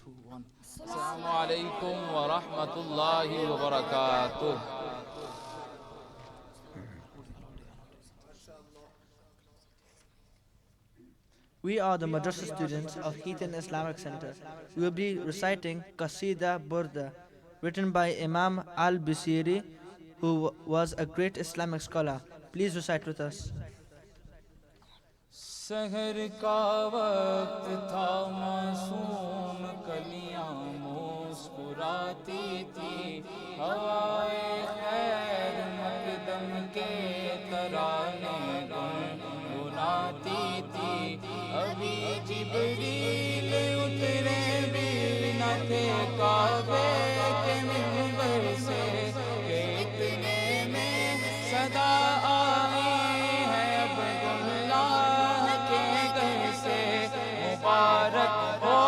Assalamu alaikum wa rahmatullahi wa barakatuh. We are the Madrasa students of Heathen Islamic Center. We will be reciting Qasida Burda, written by Imam al-Busiri, who was a great Islamic scholar. Please recite with us. سحر کا وقت تھا معصوم کلیاں مسکراتی تھی ہوائے خیر مقدم کے ترانے گنگناتی تھی ابھی جبریل اترے بھی نہ تھے کعبے کے منبر سے کہ اتنے میں صدا آئی ہے عبداللہ کے گھر سے مبارک ہو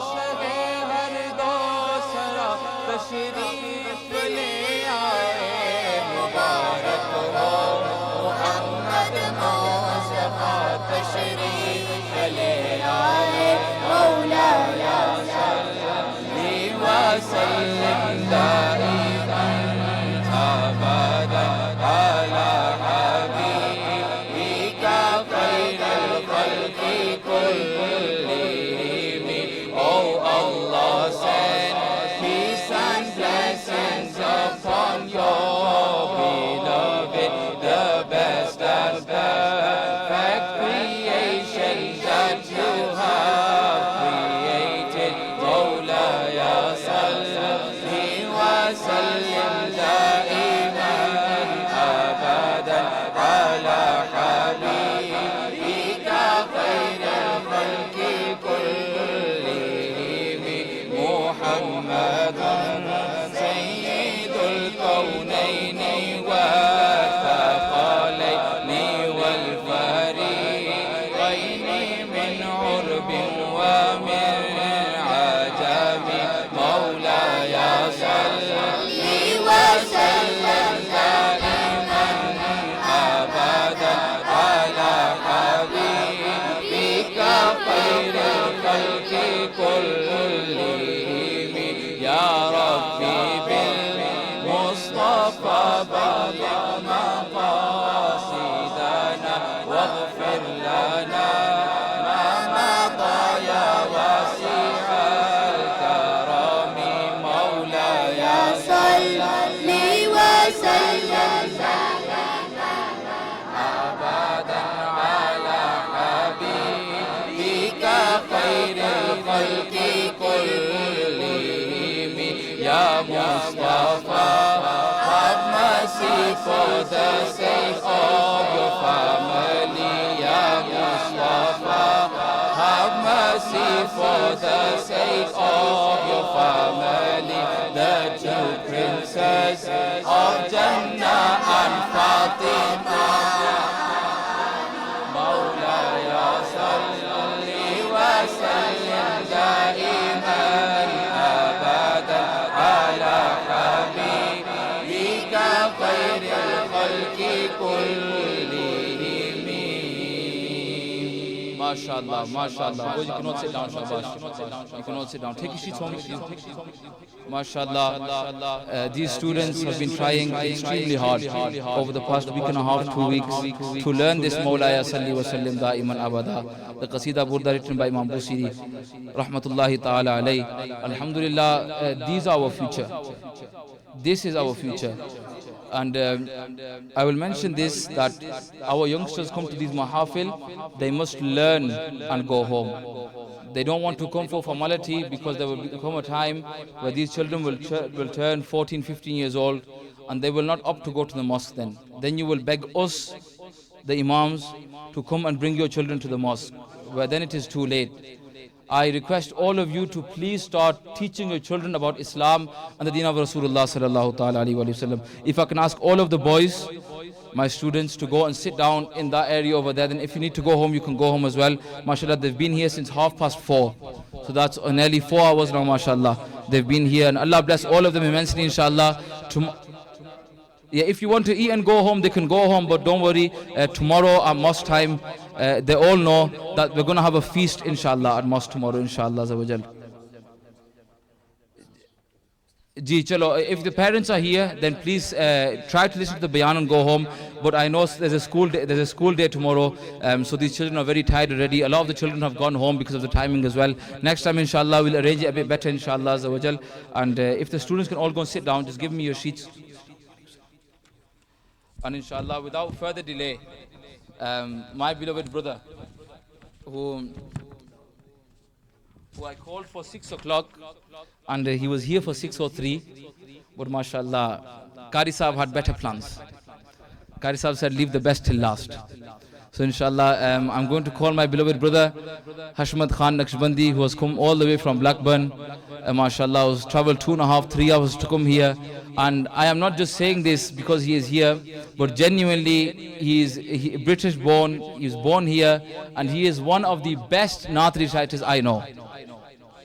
شہ ہر دو سرا تشریف لے آئے مبارک ہو محمد مصطفیٰ تشریف لے آئے مولانا صلی وسلم دائما ابدا علی حبیبک خیر الخلق كلهم. Oh Allah, send peace and blessings upon your beloved, the best and perfect creation that you have created. Mawlaya salli wa sallim daiman abadan ala habibika khairil khalqi kullihim. Muhammadun sayyidul kawnayni والثقلين والفريقين من عرب ومن عجم. مولاي صل وسلم دائما ابدا على حبيبك خير الخلق كلهم. يا ربي بالمصطفى بلغ مقاصدنا واغفر لنا ما مضى يا واسع الكرم. مولاي صل وسلم ابدا على حبيبك خير الخلق كلهم. يا مصطفى have mercy for the sake of your family. Ya Mustafa, have mercy for the sake of your family. The two princes of Jannah and Fatima. Mawlaya salli wa sallim daiman abadan ala habibika khairil khalqi kullihim. MashaAllah, MashaAllah. Boys, you cannot sit down, Shabash. You cannot sit down. Take your seats home with you. MashaAllah. These students have been trying extremely hard over the past week and a half, 2 weeks, to learn this Mawlaya Salli wa Sallim Da'iman Abada, the Qasida Burda written by Imam Busiri, Rahmatullahi Ta'ala alayh. Alhamdulillah, these are our future. This is our future. And I will mention this, that our youngsters come to these mahafil, they must learn and go home. They don't want to come for formality, because there will come a time where these children will turn 14, 15 years old, and they will not opt to go to the mosque then. Then you will beg us, the imams, to come and bring your children to the mosque, where then it is too late. I request all of you to please start teaching your children about Islam and the deen of Rasulullah sallallahu ta'ala alayhi wa sallam. If I can ask all of the boys, my students, to go and sit down in that area over there, then if you need to go home, you can go home as well. MashaAllah, they've been here since 4:30. So that's nearly 4 hours now, MashaAllah. They've been here, and Allah bless all of them immensely, inshallah. Yeah, if you want to eat and go home, they can go home, but don't worry, tomorrow at mosque time, they all know that we're going to have a feast inshallah at mosque tomorrow inshallah azza wa jal. Ji, chalo, if the parents are here, then please try to listen to the bayan and go home. But I know there's a school day tomorrow, so these children are very tired already. A lot of the children have gone home because of the timing as well. Next time, inshallah, we'll arrange it a bit better, inshallah, azza wa jal. And if the students can all go and sit down, just give me your sheets. And inshallah, without further delay, my beloved brother, who I called for 6 o'clock, and he was here for 6:03, but mashallah, Qari Sahab had better plans. Qari Sahab said, leave the best till last. So inshallah, I'm going to call my beloved brother, Hashmat Khan Naqshbandi, who has come all the way from Blackburn. Mashallah, who's traveled 2.5, 3 hours to come here. And I am not just saying this because he is here, but genuinely, he is British born, he was born here, and he is one of the best Naat reciters I know.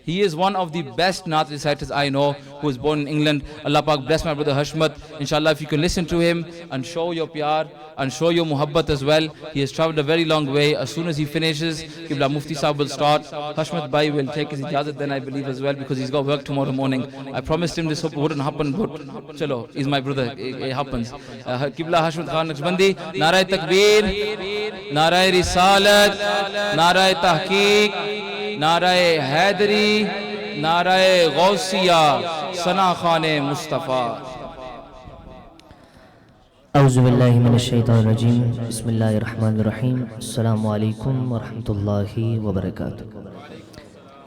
He is one of the best Naat reciters I know, who was born in England. Allah Pak bless my brother Hashmat. Inshallah, if you can listen to him and show your pyar and show your muhabbat as well. He has traveled a very long way. As soon as he finishes, Qibla Mufti Sahib will start. Hashmat Bhai will take his ijazat then, I believe, as well, because he's got work tomorrow morning. I promised him this wouldn't happen, but chalo, he's my brother. It happens. Qibla Hashmat Khan Naqshbandi. Narai Takbir, Narai Risalat, Narai Tahqiq, Narai Haidari, Narai Gausiya, Sana Khane Mustafa. أعوذ بالله من الشيطان الرجيم بسم الله الرحمن الرحيم السلام عليكم ورحمة الله وبركاته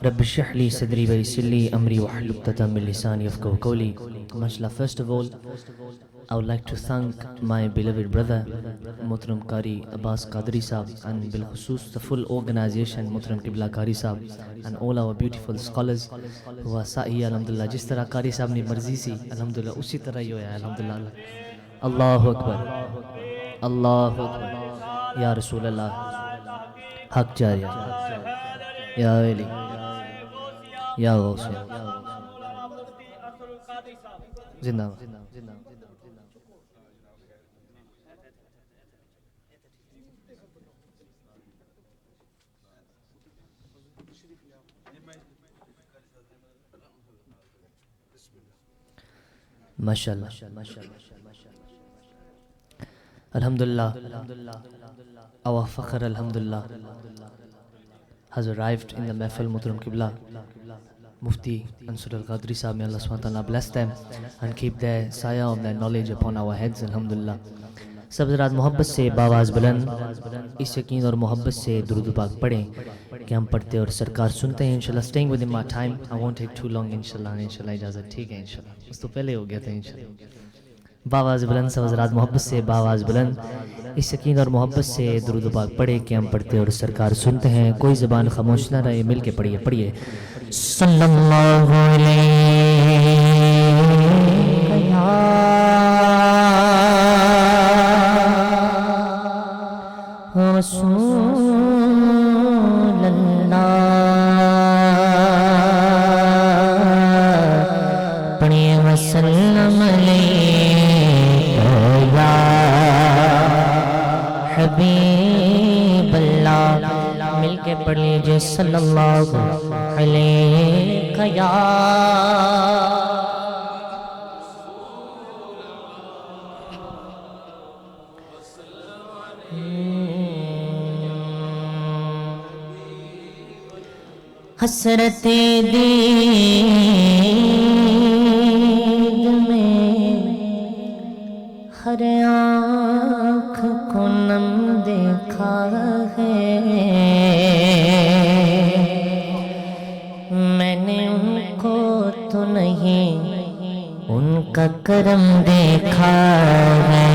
رب اشرح لي صدري ويسر لي أمري واحلل عقدة من لساني يفقهوا قولي. Mashallah, first of all, I would like to thank my beloved brother Muhtaram Qari Abbas Qadri Sahab, and bil khusus the full organization Muhtaram Qibla Qari Sahab, and all our beautiful scholars who are sahi. Alhamdulillah, jis tarah Qari Sahab ni marzi si, alhamdulillah usi tarah hi hoya. Alhamdulillah. Allahu Akbar, Allahu Akbar, Ya Rasulullah, Haq Jariya, Ya Ali, Ya Gausiya, Zindabad. MashaAllah. Alhamdulillah, our Fakhr Alhamdulillah has arrived in the Mahfil. Muhtaram Qibla Mufti Ansur Al-Qadri Sahab, may Allah SWT bless them and keep their saya of their knowledge upon our heads. Alhamdulillah. سب حضرات محبت سے باواز بلند اس یقین اور محبت سے درود پاک پڑھیں کہ ہم پڑھتے اور سرکار سنتے ہیں. انشاءاللہ staying within my time, I won't take too long انشاءاللہ اجازت ٹھیک ہے انشاءاللہ. اس تو پہلے ہو گیا تھا انشاءاللہ. باواز بلند سب حضرات محبت سے باواز بلند اس یقین اور محبت سے درود پاک پڑھے کہ ہم پڑھتے اور سرکار سنتے ہیں. کوئی زبان خاموش نہ رہے, مل کے پڑھیے صلی اللہ علیہ رسول اللہ. پڑھیے وسلم حبیب اللہ, مل کے پڑھ لیجئے صلی اللہ علیہ یا حسرت دید میں ہر آنکھ کو نم دیکھا ہے. میں نے ان کو تو نہیں ان کا کرم دیکھا ہے.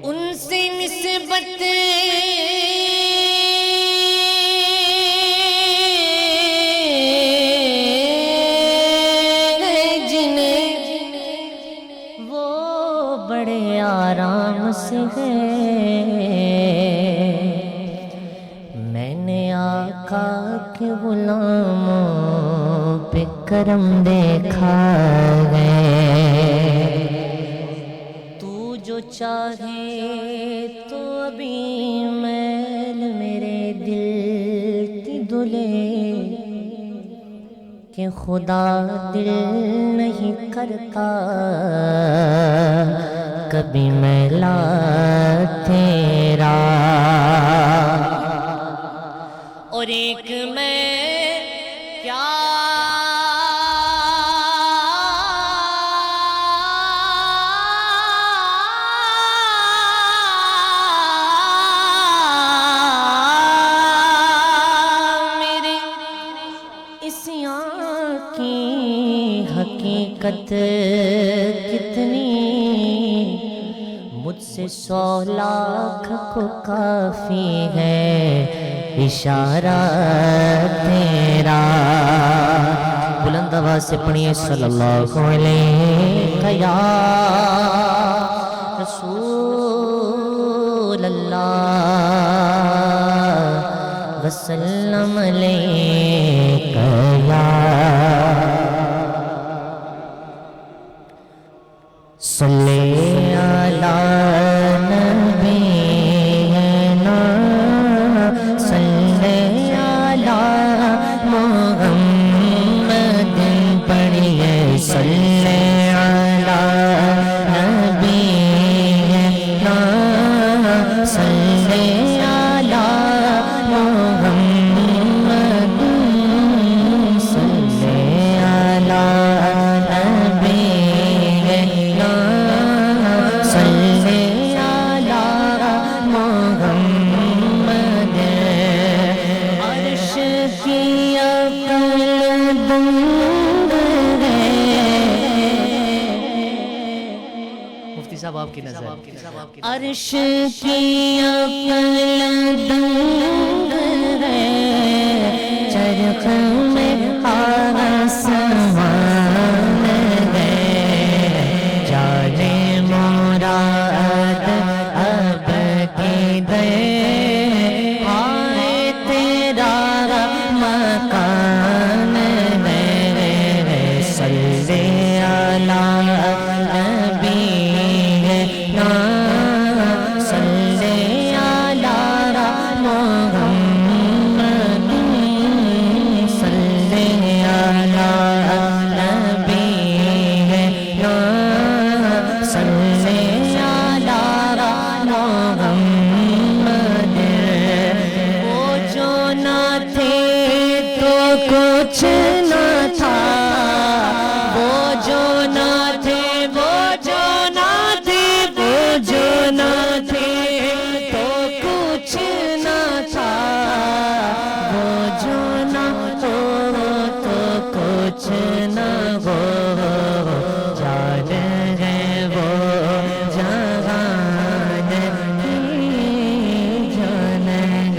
ان سے نسبت آرام سے ہے. میں نے آقا کے غلاموں پہ کرم دیکھا ہے. تو جو چاہے تو ابھی میل میرے دل کی دھلے کہ خدا دل نہیں کرتا کبھی میلا تیرا اور ایک میں کیا حقیقت کتنی مجھ سے 100 لاکھ کو کافی ہے اشارہ تیرا بلند آواز سے پڑھیے صلی اللہ علیہ یا رسول اللہ وسلم علیہ یا صلی علی نبینا صلی علی محمد پڑھیے صلی علی نبینا صلی علی محمد صلی علی آپ کی نظر عرش کی عقل دنگ ہے چرخ میں آسمان ہے جانے مراد اب کدھر آئے تیرا مکان ہے صلی علی کچھ نہ تھا وہ جو نہ تھے وہ جو نہ تھے وہ جو نہ تھے تو کچھ نہ تھا وہ جو نہ ہو تو کچھ نہ ہو جان ہے وہ جہان کی جان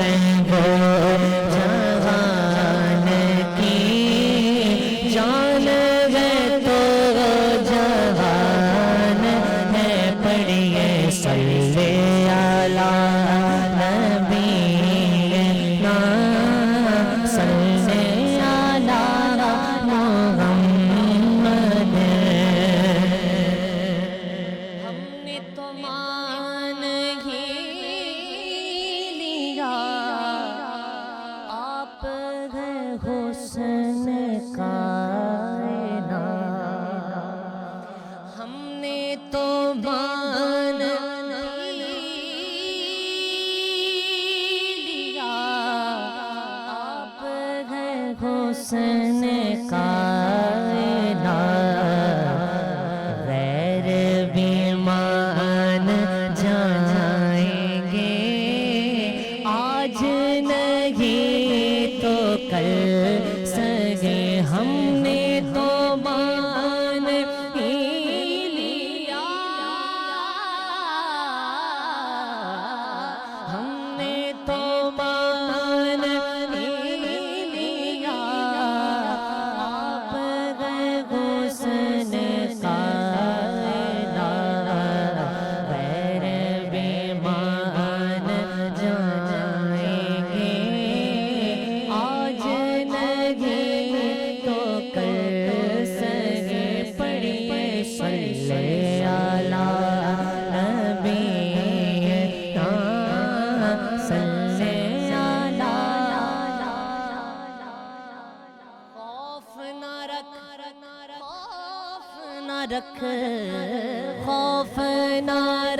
ہے وہ حسن کائنات غیر بھی مان جائیں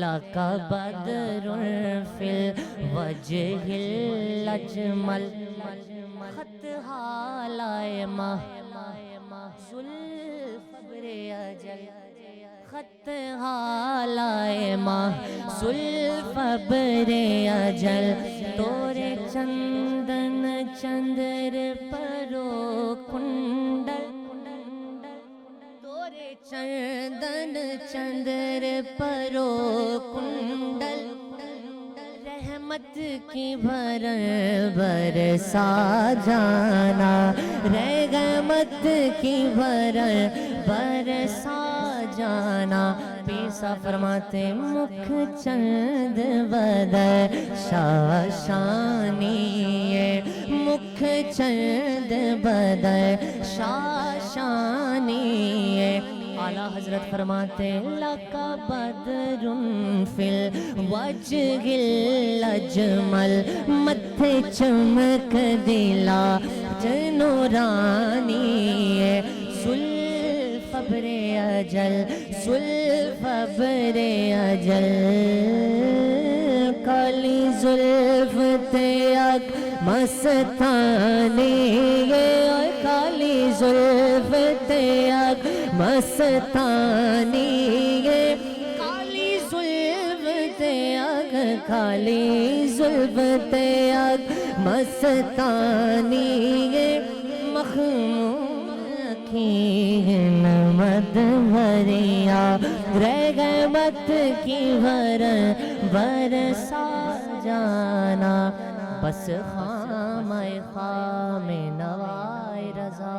لَکَ بَدْرٌ فِی الْوَجْهِ الْأَجْمَلِ خط حالائے ماہ زلفبر اجل خط حالائے ماہ زلفبر اجل تورے چندن چندر پرو کنڈل تورے چندن چندر پرو کنڈل رحمت کی برسا جانا رحمت کی برسا جانا پیسا فرماتے مکھ چند بدر شاشانی مکھ چند بدر شاشانی اعلیٰ حضرت فرماتے لَکَ بَدْرٌ فِی الْوَجْهِ الْأَجْمَلِ متھے چمک دلا نورانی زلفبر اجل زلفبر اجل کالی زلف تیاک مستانی کالی زلف تیاک مستانی کالی زلف تیاک کالی زلف تیاک مستانی مخمور کی نمد بھریا رحمت کی برسا جانا بس خامہ خام نوائے رضا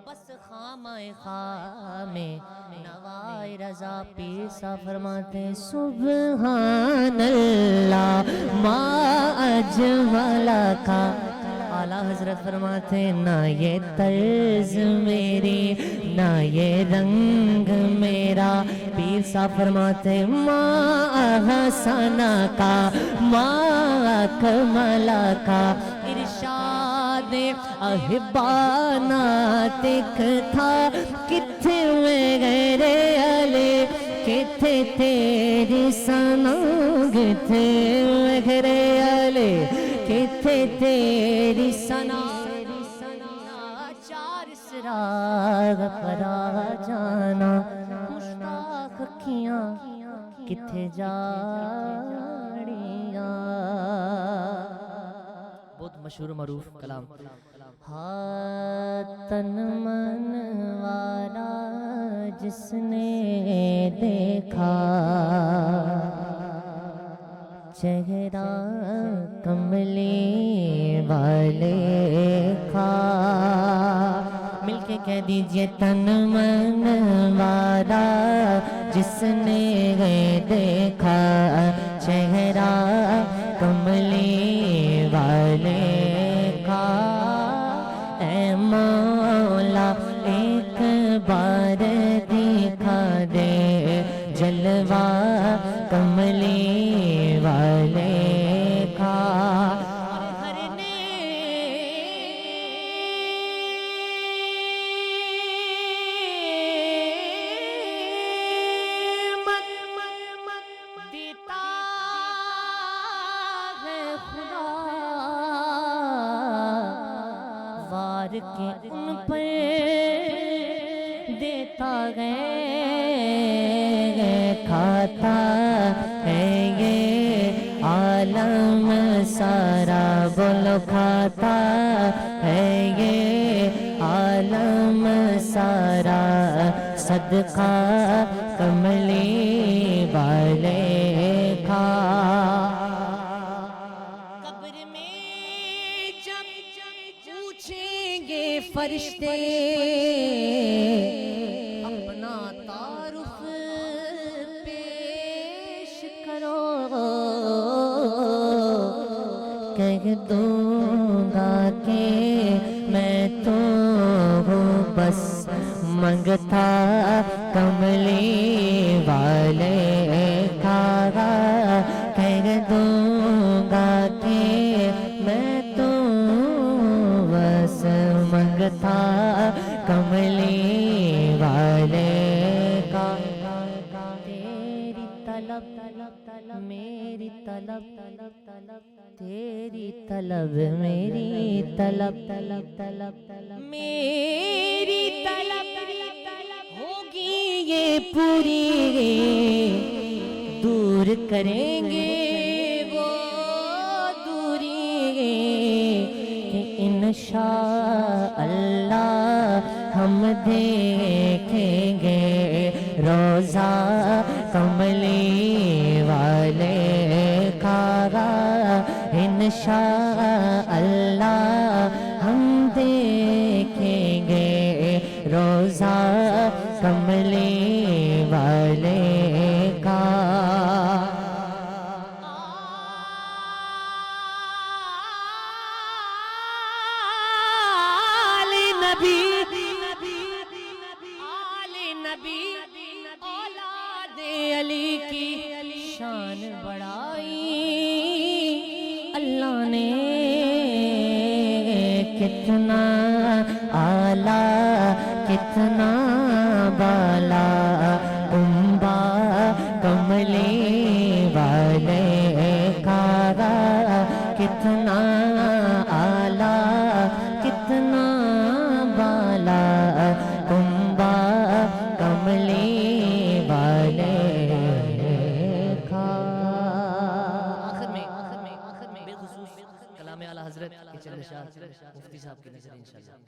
بس خامہ خام نوائے رضا پیسا فرماتے سبحان اللہ ما اجمل کا اعلیٰ حضرت فرماتے نہ یہ طرز میری نہ یہ رنگ میرا پیر صاحب فرماتے ما احسن کا ما اکمل کا ارشاد احبانا تک تھا کتھے میں غیرے علی کتھے تیری سنا کتھے میں غیرے علی کتھے تیری سنا چار سراغ پر آ جانا مشتاق اکھیاں کتھے جاڑیاں بہت مشہور و معروف کلام تن من والا جس نے دیکھا چہرہ کملی والے کا مل کے کہہ دیجئے تن من والا جس نے دیکھا چہرہ کملی والے کا اے مولا ایک بار دکھا دے جلوہ کملی والے کا دیتا ہے خدا وار کے ان پر دیتا گئے کھاتا ہے یہ عالم سارا بولو کھاتا ہے یہ عالم سارا صدقہ کملی والے کا قبر میں جب پوچھیں گے فرشتے اپنا تعارف پیش کرو کہہ دوں گا کہ میں تو ہوں بس منگتا کملی والے کا کہہ دوں گا کہ میں تو بس منگتا کملی والے کا تیری طلب میری طلب میری طلب ہوگی یہ پوری دور کریں گے وہ دوری کہ انشاءاللہ ہم دیکھیں گے روزہ کملی والے کا انشاءاللہ ہم دیکھیں گے روزہ کملی والے کا علی کی شان بڑھائی اللہ نے کتنا اعلیٰ کتنا بالا کنبا کملی والے کا کتنا اعلیٰ کتنا بالا کنبا کملی والے کا آخر میں بالخصوص کلام اعلیٰ حضرت کے چند اشعار مفتی صاحب کی نظر انشاءاللہ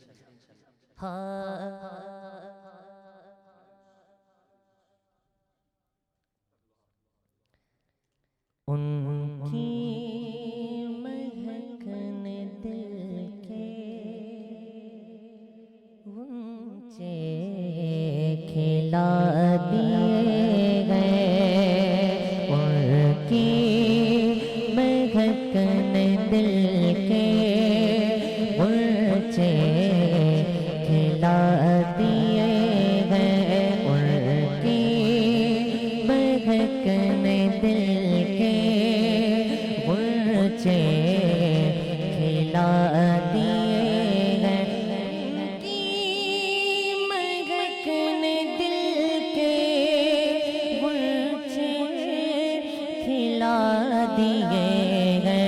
ان کی مہکن دل کے غنچے کھلا دیے گئے ان کی مہکن دل کے غنچے کھلا دیے گئے ان کی مہکن دل کے غنچے کھلا دیے گئے ان کی مہکن دل کے غنچے کھلا دیے گئے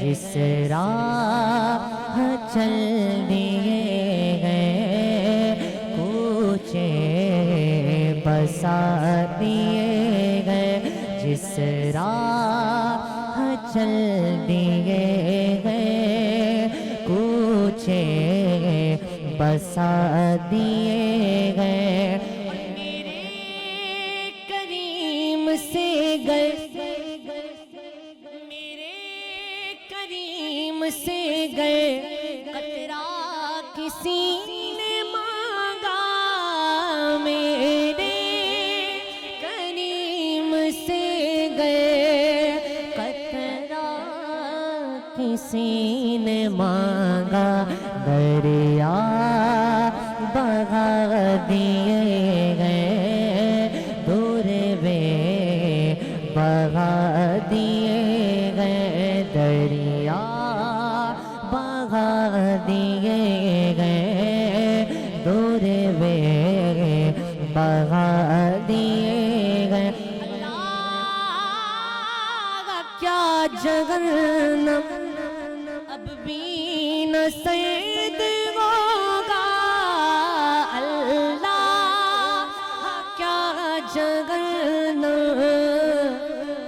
جس راہ چل دیے گئے کوچے بسا دیے گئے جس راہ چل دیے گئے کوچے بسا دیے گئے میرے کریم سے گئے میرے کریم سے گئے قطرہ کسی نے مانگا میرے کریم سے گئے قطرہ کسی نے مانگا دریا بہا دیے گئے دور بے بہا دیے گئے دریا بہا دیے گئے دور بے بہا دیے گئے کیا جہنم اب بھی نہ سید ہوگا اللہ کیا جہنم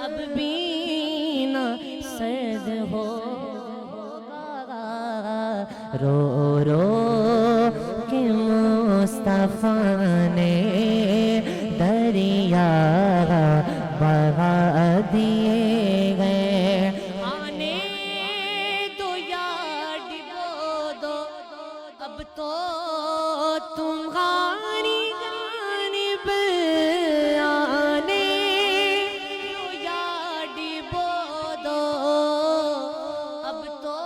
اب بھی نہ سید ہوگا رو رو کہ مصطفیٰ نے دریا بہا دیے گئے آنے دو یا ڈبو دو اب تو تمہاری جانب آنے دو یا ڈبو دو اب تو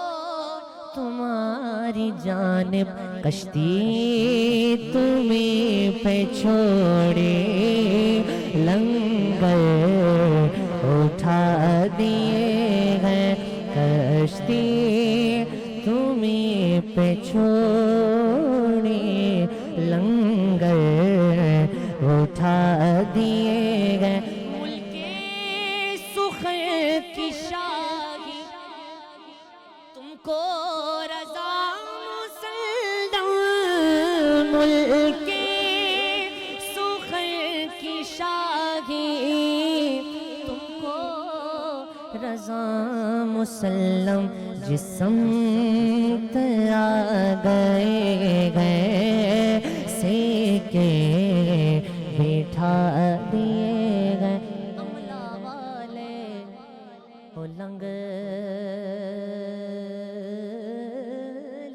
تمہاری جانب کشتی تمہیں پہ چھوڑی لنگر اٹھا دیے گئے کشتی تمہیں پہ چھوڑی لنگر اٹھا دیے گئے ملک سخن کی شاہی تم کو رضا مسلم ملک سخر کی شاہی تم کو رضا مسلم جس سمت آ گئے سے کے بٹھا دیے گئے عملہ والے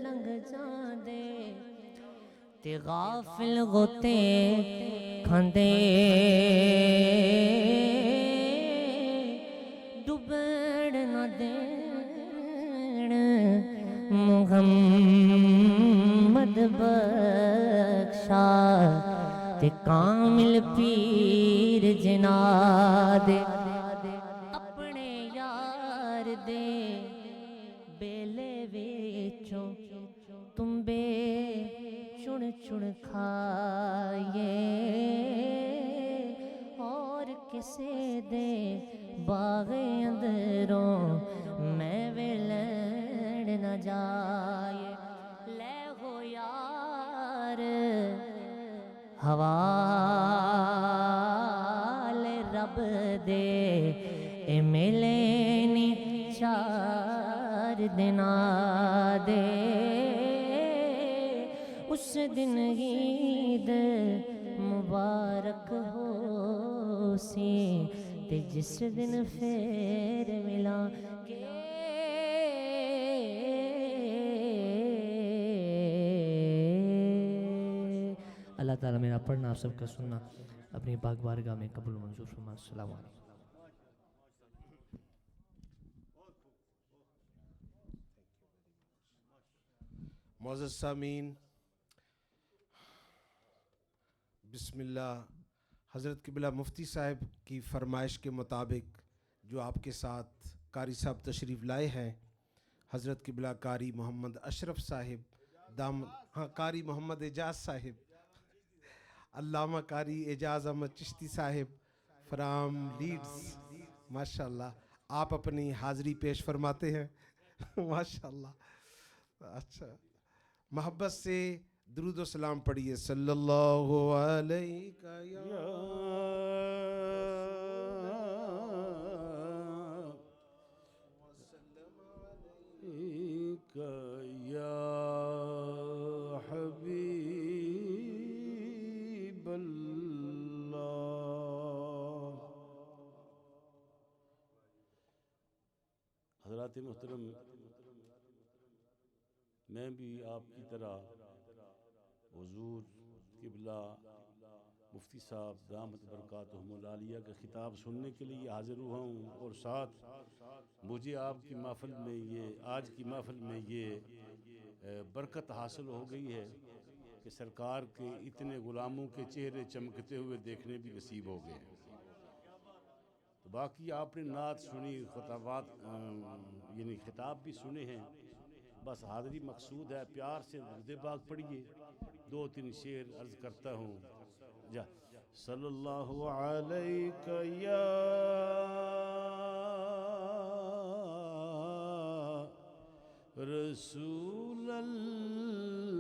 لنگ جاندے تے غافل غوتے کھاندے ڈبڑ نہ دین محمد بخشا تے کامل پیر جناد اپنے یار دے بیلے ویچوں تم بے چن چن کھائیے اور کسے دے باغ اندروں میں ویلڑ نہ جائے لے ہو یار حوالے رب دے اے ملے نی چار دنا دے اس دن عید مبارک ہو سی تے جس دن پھر ملا گے اللہ تعالیٰ میرا پڑھنا آپ سب کا سننا اپنی پاک بارگاہ میں قبول منظور فرما. السلام علیکم. معزز سامعین، بسم اللہ. حضرت قبلہ مفتی صاحب کی فرمائش کے مطابق جو آپ کے ساتھ قاری صاحب تشریف لائے ہیں، حضرت قبلہ قاری محمد اشرف صاحب قاری محمد اعجاز صاحب، علامہ قاری اعجاز احمد چشتی صاحب فرام لیڈز. ماشاءاللہ آپ اپنی حاضری پیش فرماتے ہیں. ماشاءاللہ. اچھا، محبت سے درود و سلام پڑھیے. صلی اللہ علیہ یا حبیب اللہ. حضرات محترم، میں بھی آپ کی طرح حضور قبلہ مفتی صاحب دامت برکاتہم العالیہ کا خطاب سننے کے لیے حاضر ہوا ہوں، اور ساتھ مجھے آپ کی محفل میں آج کی محفل میں یہ برکت حاصل ہو گئی ہے کہ سرکار کے اتنے غلاموں کے چہرے چمکتے ہوئے دیکھنے بھی نصیب ہو گئے ہیں. تو باقی آپ نے نعت سنی، خطابات یعنی خطاب بھی سنے ہیں، بس حاضری مقصود ہے. پیار سے درود پاک پڑھیے. 2-3 شعر عرض کرتا ہوں. صلی اللہ علیہ یا رسول اللہ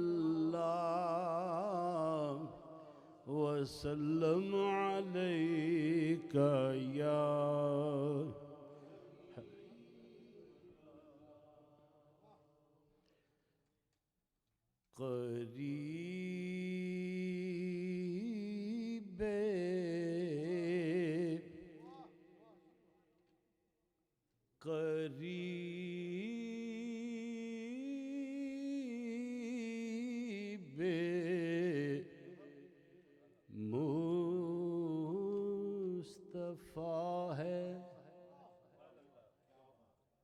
وسلم علیک یا قریب مصطفیٰ ہے،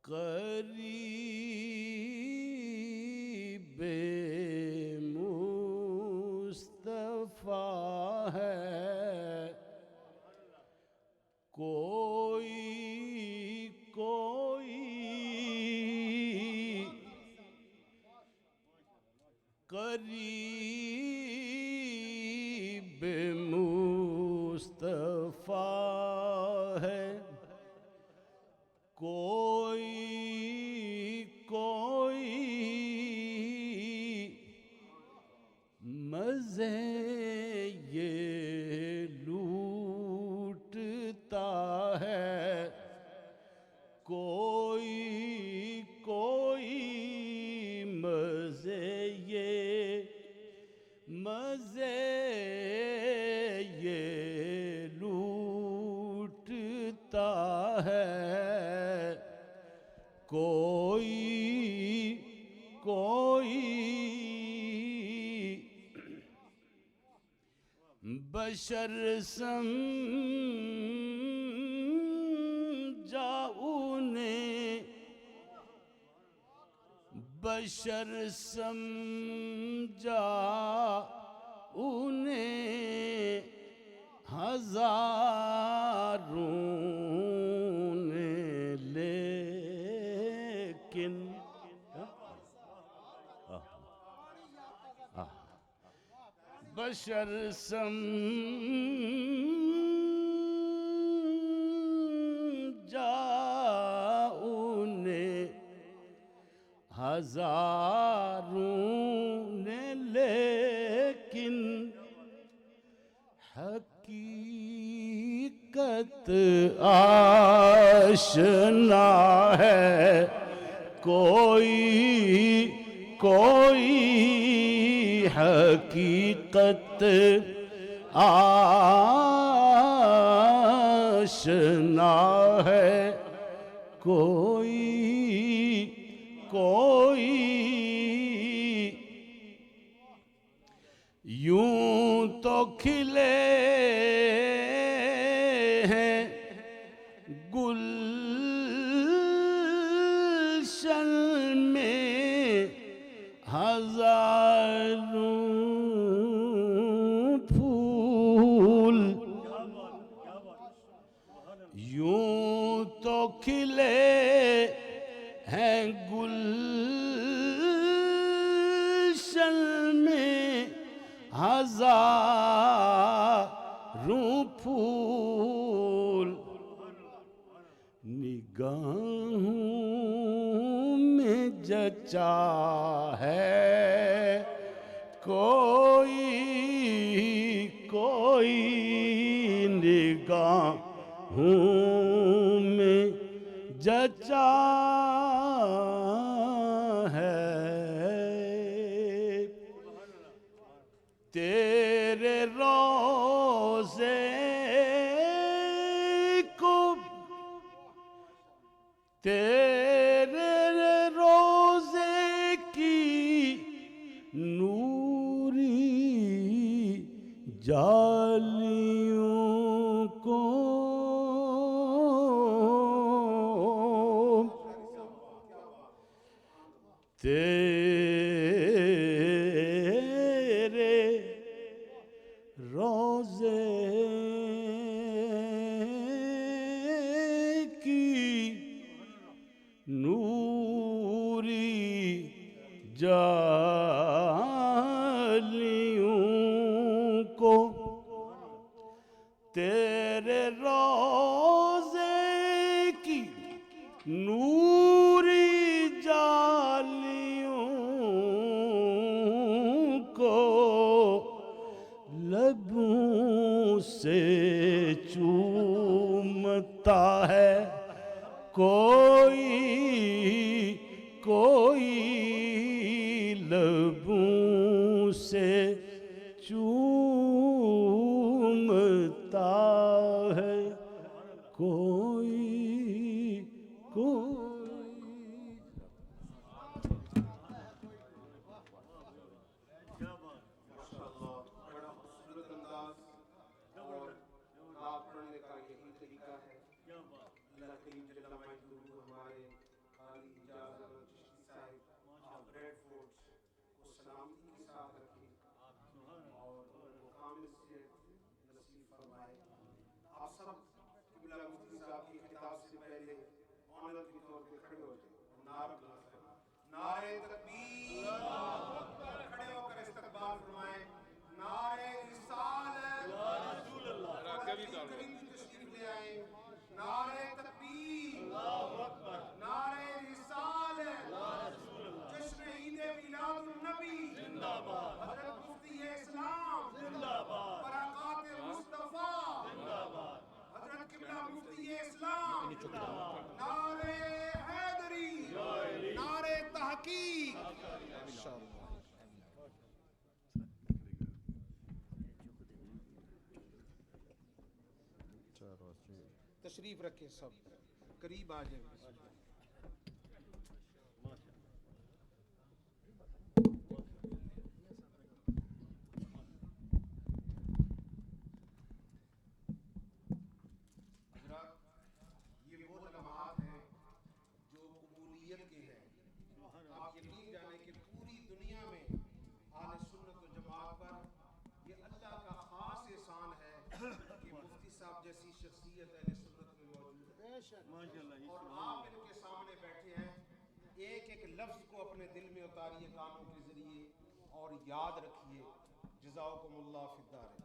قریب مصطفیٰ ہے، کوئی قریب مصطفیٰ ہے، کوئی کوئی مزے یہ لوٹتا ہے، کوئی کوئی مزے یہ لوٹتا ہے، کوئی کوئی بشر سمجھا انہیں، بشر سمجھا انہیں ہزاروں نے، لیکن بشر سمجھا انہیں ہزاروں نے، لیکن حقیقت آشنا ہے، کوئی کوئی حقیقت آشنا ہے، کوئی کوئی یوں تو کھلے ہیں گلشن میں ہزاروں پھول، یوں تو کھلے ہیں گلشن میں ہزاروں پھول، نگاہوں میں جچا ہے کوئی کوئی، نگاہوں میں جچا ہے، تیرے روزے کو، تیرے روزے کی نوری جالیوں کو، تیرے روزے کی نوری جالیوں کو، تیرے روزے کی نوری جالیوں کو، لبوں سے چومتا ہے کوئی کوئی، لبوں سے چومتا ہے کوئی کوئی۔ بڑا خوبصورت انداز اور رات پڑھنے کا یہی طریقہ ہے۔ اللہ کریم جل مجدہ ہمارے قاری اجازت چشتی صاحب آف بریڈ فورڈ کو سلامتی کے ساتھ رکھیں اور کامل صحت نصیب فرمائے۔ آپ سب قبلہ مفتی صاحب کی خطاب سے پہلے آنر کے طور پہ کھڑے ہو جائیں، نعرہ بلند فرمائیں، نعرہ تکبیر، کھڑے ہو کر استقبال فرمائیں، نعرہ رسالت، تھوڑا قریب تشریف لے آئیں، نعرہ تکبیر، حضرت مفتی اسلام برکات مصطفیٰ حضرت قبلہ مفتی اسلام نعرہ حیدری نعرہ تحقیق تشریف رکھیں سب قریب آ جائیں یہ وہ لمحات ہیں جو قبولیت کے ہیں آپ یقین جانیں کہ پوری دنیا میں اہل سنت و جماعت پر یہ اللہ کا خاص احسان ہے کہ مفتی صاحب جیسی شخصیت اہل سنت میں موجود ہے اور آپ ان کے سامنے بیٹھے ہیں ایک ایک لفظ کو اپنے دل میں اتاریے کانوں کے ذریعے اور یاد رکھیے جزاکم اللہ فی الدارین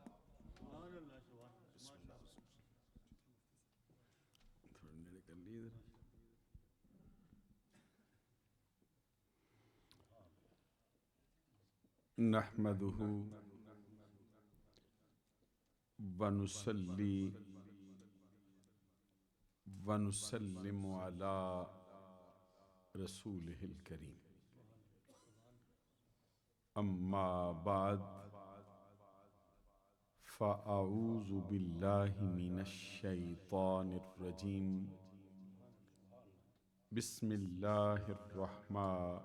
نحمده ونصلي ونسلم على رسوله الكريم أما بعد فأعوذ بالله من الشيطان الرجيم بسم الله الرحمن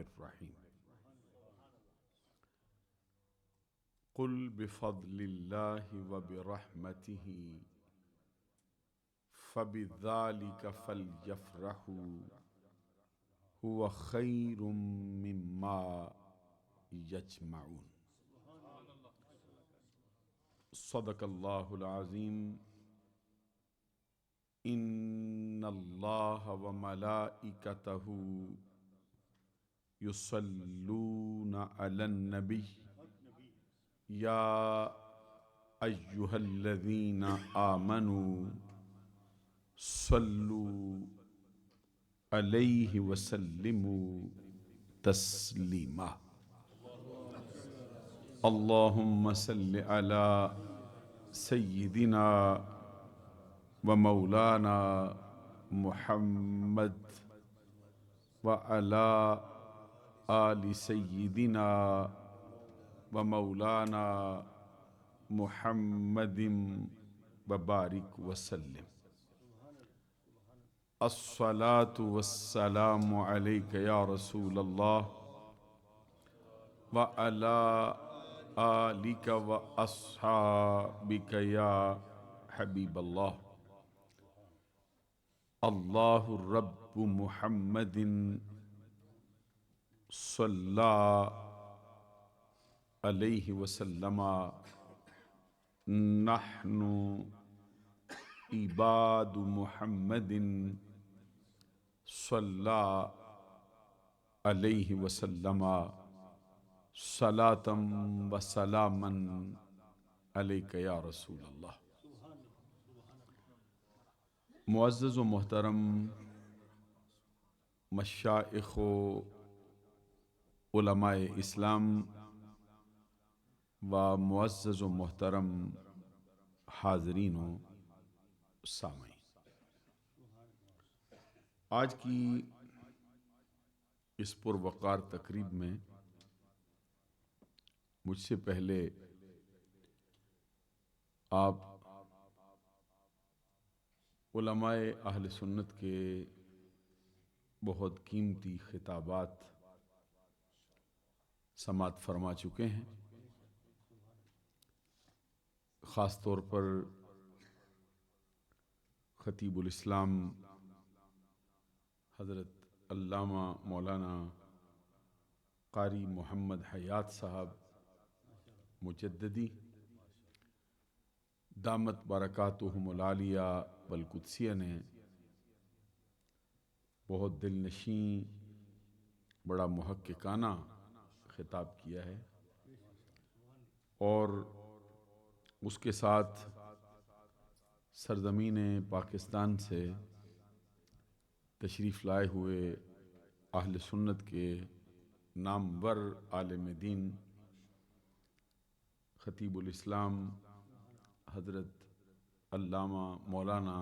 الرحيم قل بفضل الله وبرحمته فبذلك فليفرحوا هو خير مما يجمعون صدق الله العظيم إن الله وملائكته يصلون على النبي يا أيها الذين آمنوا صلوا عليه وسلموا تسليما اللهم صل على سيدنا ومولانا محمد وعلى آل سيدنا ومولانا محمد وبارك وسلم الصلاة والسلام عليك يا رسول الله وعلى آلك وأصحابك يا حبيب الله الله رب محمد صلى عليه وسلم نحن عباد محمد صلى عليه وسلم صلاة وسلاما عليك يا رسول الله معزز و محترم مشائخ و علماء اسلام و معزز و محترم حاضرین و سامعین، آج کی اس پروقار تقریب میں مجھ سے پہلے آپ علماء اہل سنت کے بہت قیمتی خطابات سماعت فرما چکے ہیں۔ خاص طور پر خطیب الاسلام حضرت علامہ مولانا قاری محمد حیات صاحب مجددی دامت برکاتہم العالیہ والقدسیہ نے بہت دل نشیں بڑا محققانہ خطاب کیا ہے، اور اس کے ساتھ سرزمین پاکستان سے تشریف لائے ہوئے اہل سنت کے نامور عالم دین خطیب الاسلام حضرت علامہ مولانا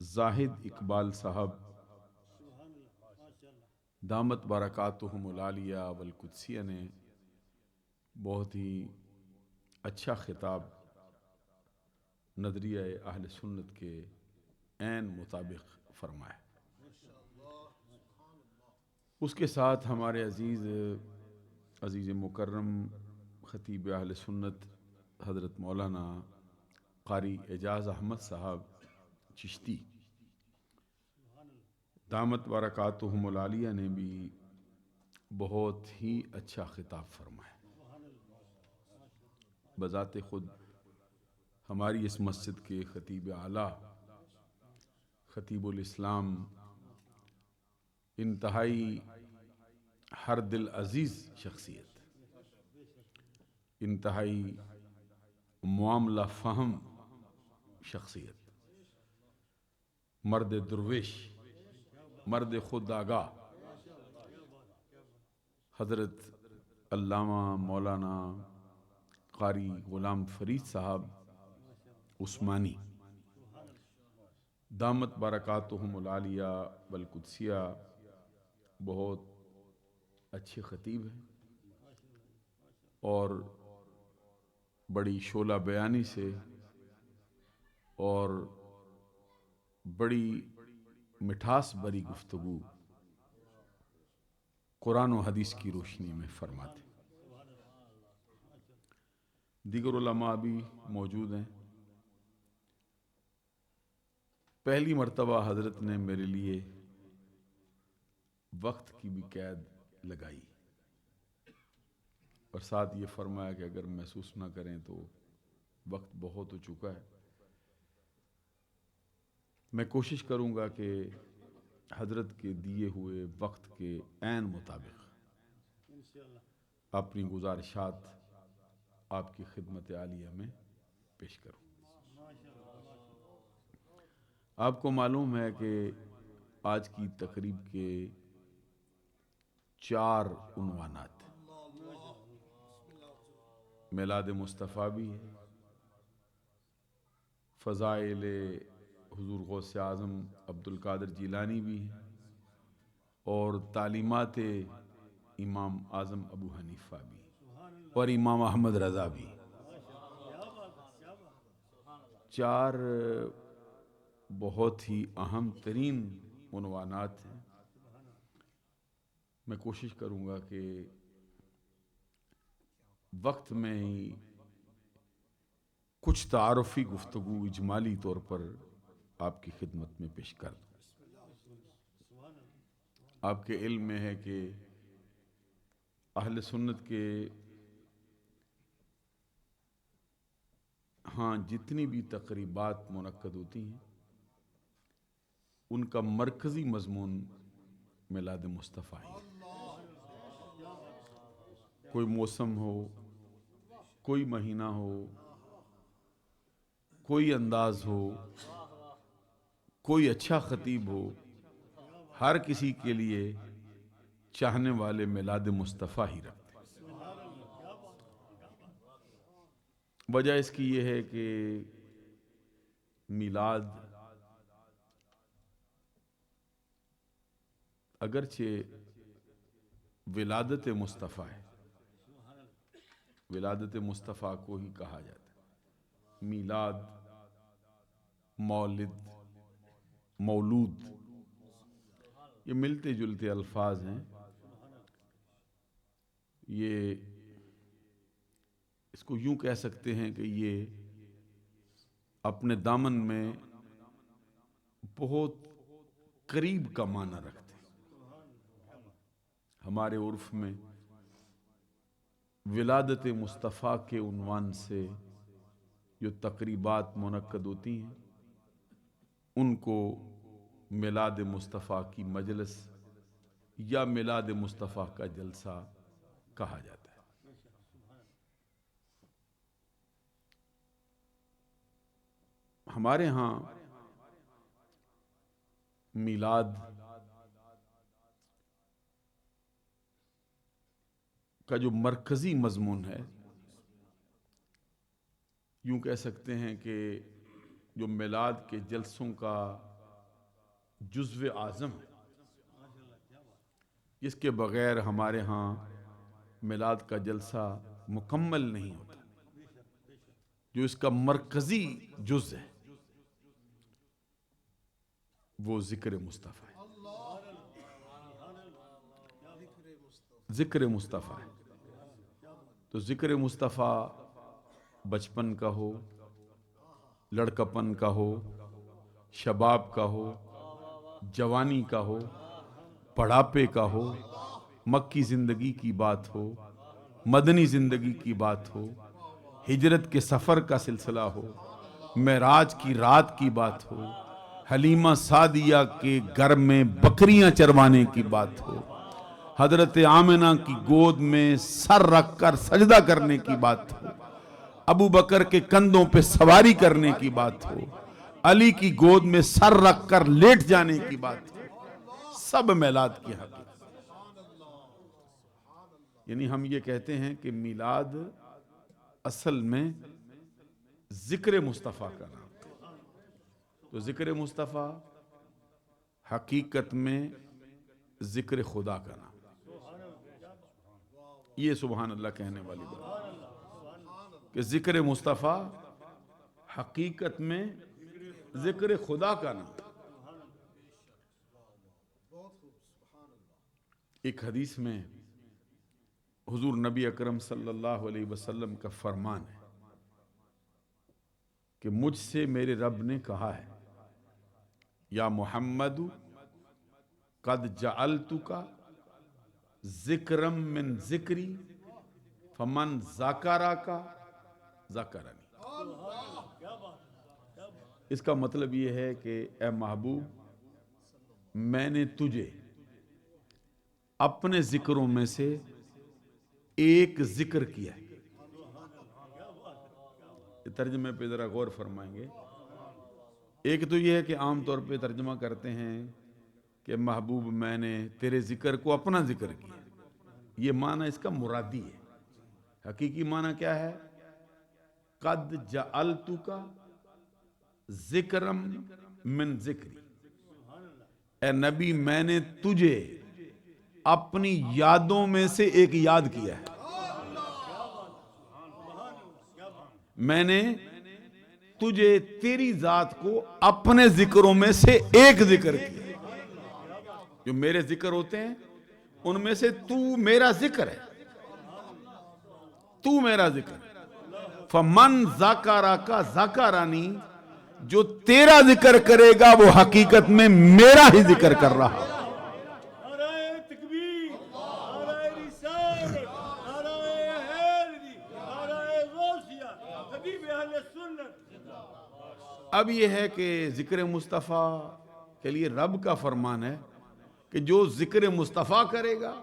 زاہد اقبال صاحب دامت برکاتہم العالیہ والقدسیہ نے بہت ہی اچھا خطاب نظریہ اہل سنت کے عین مطابق فرمایا۔ اس کے ساتھ ہمارے عزیز مکرم خطیب اہل سنت حضرت مولانا قاری اعجاز احمد صاحب چشتی دامت برکاتہم العالیہ نے بھی بہت ہی اچھا خطاب فرمایا۔ بذات خود ہماری اس مسجد کے خطیب اعلیٰ خطیب الاسلام انتہائی ہر دل عزیز شخصیت، انتہائی معاملہ فہم شخصیت، مرد درویش، مرد خود آگاہ، حضرت علامہ مولانا قاری غلام فرید صاحب عثمانی دامت برکاتہم العالیہ والقدسیہ بہت اچھے خطیب ہیں اور بڑی شعلہ بیانی سے اور بڑی مٹھاس بری گفتگو قرآن و حدیث کی روشنی میں فرماتے۔ دیگر علماء بھی موجود ہیں۔ پہلی مرتبہ حضرت نے میرے لیے وقت کی بھی قید لگائی اور ساتھ یہ فرمایا کہ اگر محسوس نہ کریں تو وقت بہت ہو چکا ہے۔ میں کوشش کروں گا کہ حضرت کے دیے ہوئے وقت کے عین مطابق اپنی گزارشات آپ کی خدمت عالیہ میں پیش کروں۔ آپ کو معلوم ہے کہ آج کی تقریب کے 4 عنوانات ہیں۔ میلاد مصطفیٰ بھی ہے، فضائل حضور غوث اعظم عبد القادر جیلانی بھی ہے اور تعلیمات امام اعظم ابو حنیفہ بھی اور امام احمد رضا بھی۔ 4 بہت ہی اہم ترین عنوانات ہیں۔ میں کوشش کروں گا کہ وقت میں ہی کچھ تعارفی گفتگو اجمالی طور پر آپ کی خدمت میں پیش کر دوں۔ آپ کے علم میں ہے کہ اہل سنت کے ہاں جتنی بھی تقریبات منعقد ہوتی ہیں ان کا مرکزی مضمون میلاد مصطفیٰ ہے۔ کوئی موسم ہو، کوئی مہینہ ہو، کوئی انداز ہو، کوئی اچھا خطیب ہو، ہر کسی کے لیے چاہنے والے میلاد مصطفیٰ ہی رکھتے ہیں۔ وجہ اس کی یہ ہے کہ میلاد اگرچہ ولادت مصطفیٰ ہے، ولادت مصطفیٰ کو ہی کہا جاتا ہے۔ میلاد، مولد، مولود یہ ملتے جلتے الفاظ ہیں۔ یہ اس کو یوں کہہ سکتے ہیں کہ یہ اپنے دامن میں بہت قریب کا معنی رکھتے ہیں۔ ہمارے عرف میں ولادت مصطفیٰ کے عنوان سے جو تقریبات منعقد ہوتی ہیں ان کو میلاد مصطفیٰ کی مجلس یا میلاد مصطفیٰ کا جلسہ کہا جاتا ہے۔ ہمارے ہاں میلاد کا جو مرکزی مضمون ہے، یوں کہہ سکتے ہیں کہ جو میلاد کے جلسوں کا جزو اعظم ہے، جس کے بغیر ہمارے ہاں میلاد کا جلسہ مکمل نہیں ہوتا، جو اس کا مرکزی جز ہے، وہ ذکر مصطفیٰ ہے۔ ذکر مصطفیٰ ہے۔ تو ذکر مصطفیٰ بچپن کا ہو، لڑکپن کا ہو، شباب کا ہو، جوانی کا ہو، بڑھاپے کا ہو، مکی زندگی کی بات ہو، مدنی زندگی کی بات ہو، ہجرت کے سفر کا سلسلہ ہو، معراج کی رات کی بات ہو، حلیمہ سعدیہ کے گھر میں بکریاں چروانے کی بات ہو، حضرت آمنہ کی گود میں سر رکھ کر سجدہ کرنے کی بات ہو، ابو بکر کے کندھوں پہ سواری کرنے کی بات ہو، علی کی گود میں سر رکھ کر لیٹ جانے کی بات ہو، سب میلاد کی حقیقت۔ یعنی ہم یہ کہتے ہیں کہ میلاد اصل میں ذکر مصطفیٰ کا نام ہے۔ تو ذکر مصطفیٰ حقیقت میں ذکر خدا کا نام ہے۔ یہ سبحان اللہ کہنے والی بات کہ ذکر مصطفیٰ حقیقت میں ذکر خدا کا نام۔ ایک حدیث میں حضور نبی اکرم صلی اللہ علیہ وسلم کا فرمان ہے کہ مجھ سے میرے رب نے کہا ہے، یا محمد قد جعلتک ذکرم من ذکری فمن ذکرک ذکرنی۔ اس کا مطلب یہ ہے کہ اے محبوب، میں نے تجھے اپنے ذکروں میں سے ایک ذکر کیا ہے۔ ترجمے پہ ذرا غور فرمائیں گے۔ ایک تو یہ ہے کہ عام طور پہ ترجمہ کرتے ہیں کہ محبوب میں نے تیرے ذکر کو اپنا ذکر کیا، یہ معنی اس کا مرادی ہے۔ حقیقی معنی کیا ہے؟ قد جعلتک ذکرم من ذکری، اے نبی میں نے تجھے اپنی یادوں میں سے ایک یاد کیا ہے۔ میں نے تجھے تیری ذات کو اپنے ذکروں میں سے ایک ذکر کیا۔ جو میرے ذکر ہوتے ہیں ان میں سے تو میرا ذکر ہے، تو میرا ذکر ہے۔ فمن ذکرک ذکرنی، جو تیرا ذکر کرے گا وہ حقیقت میں میرا ہی ذکر کر رہا۔ اب یہ ہے کہ ذکر مصطفیٰ کے لیے رب کا فرمان ہے کہ جو ذکر مصطفیٰ کرے گا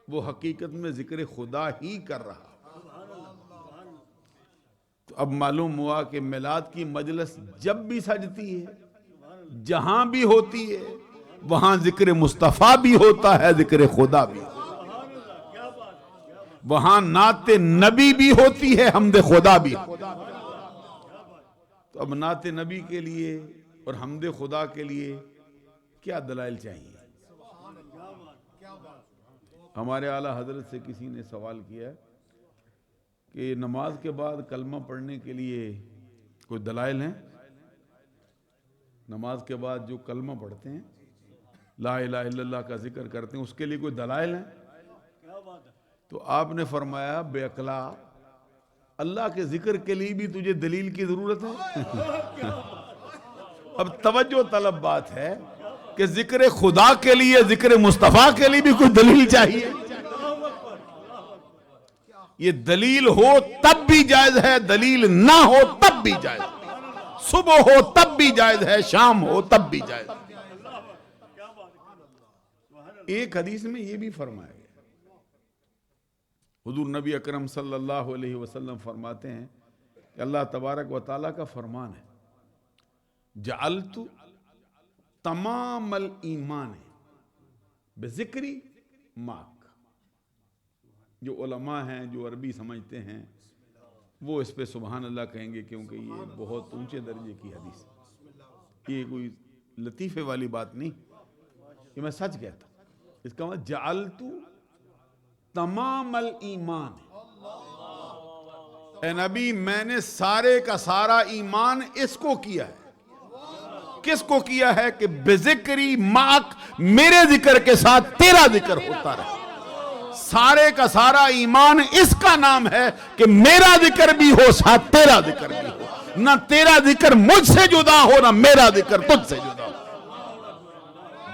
وہ حقیقت میں ذکر خدا ہی کر رہا۔ تو اب معلوم ہوا کہ میلاد کی مجلس جب بھی سجتی ہے، جہاں بھی ہوتی ہے، وہاں ذکر مصطفیٰ بھی ہوتا ہے، ذکر خدا بھی ہوتا ہے۔ وہاں نعت نبی بھی ہوتی ہے، حمد خدا بھی ہوتا ہے۔ تو اب نعت نبی کے لیے اور حمد خدا کے لیے کیا دلائل چاہیے؟ ہمارے اعلیٰ حضرت سے کسی نے سوال کیا کہ نماز کے بعد کلمہ پڑھنے کے لیے کوئی دلائل ہیں؟ نماز کے بعد جو کلمہ پڑھتے ہیں، لا الہ الا اللہ کا ذکر کرتے ہیں، اس کے لیے کوئی دلائل ہیں؟ تو آپ نے فرمایا، بے عقلا، اللہ کے ذکر کے لیے بھی تجھے دلیل کی ضرورت ہے؟ اب توجہ طلب بات ہے کہ ذکر خدا کے لیے، ذکر مصطفیٰ کے لیے بھی کوئی دلیل چاہیے۔ یہ دلیل ہو تب بھی جائز ہے، دلیل نہ ہو تب بھی جائز ہے، صبح ہو تب بھی جائز ہے، شام ہو تب بھی جائز ہے۔ ایک حدیث میں یہ بھی فرمایا گیا، حضور نبی اکرم صلی اللہ علیہ وسلم فرماتے ہیں کہ اللہ تبارک و تعالیٰ کا فرمان ہے، جعلت تمام الایمان بذکری ماک، جو علماء ہیں جو عربی سمجھتے ہیں وہ اس پہ سبحان اللہ کہیں گے، کیونکہ یہ بہت اونچے درجے کی حدیث ہے، یہ کوئی لطیفے والی بات نہیں، یہ میں سچ کہتا ہوں۔ اس کا مطلب جعلت تمام الایمان، اے نبی میں نے سارے کا سارا ایمان اس کو کیا ہے۔ کس کو کیا ہے؟ کہ بذکری معک، میرے ذکر کے ساتھ تیرا ذکر ہوتا رہے۔ سارے کا سارا ایمان اس کا نام ہے کہ میرا ذکر بھی ہو ساتھ تیرا ذکر بھی ہو، نہ تیرا ذکر مجھ سے جدا ہو نہ میرا ذکر تجھ سے جدا ہو۔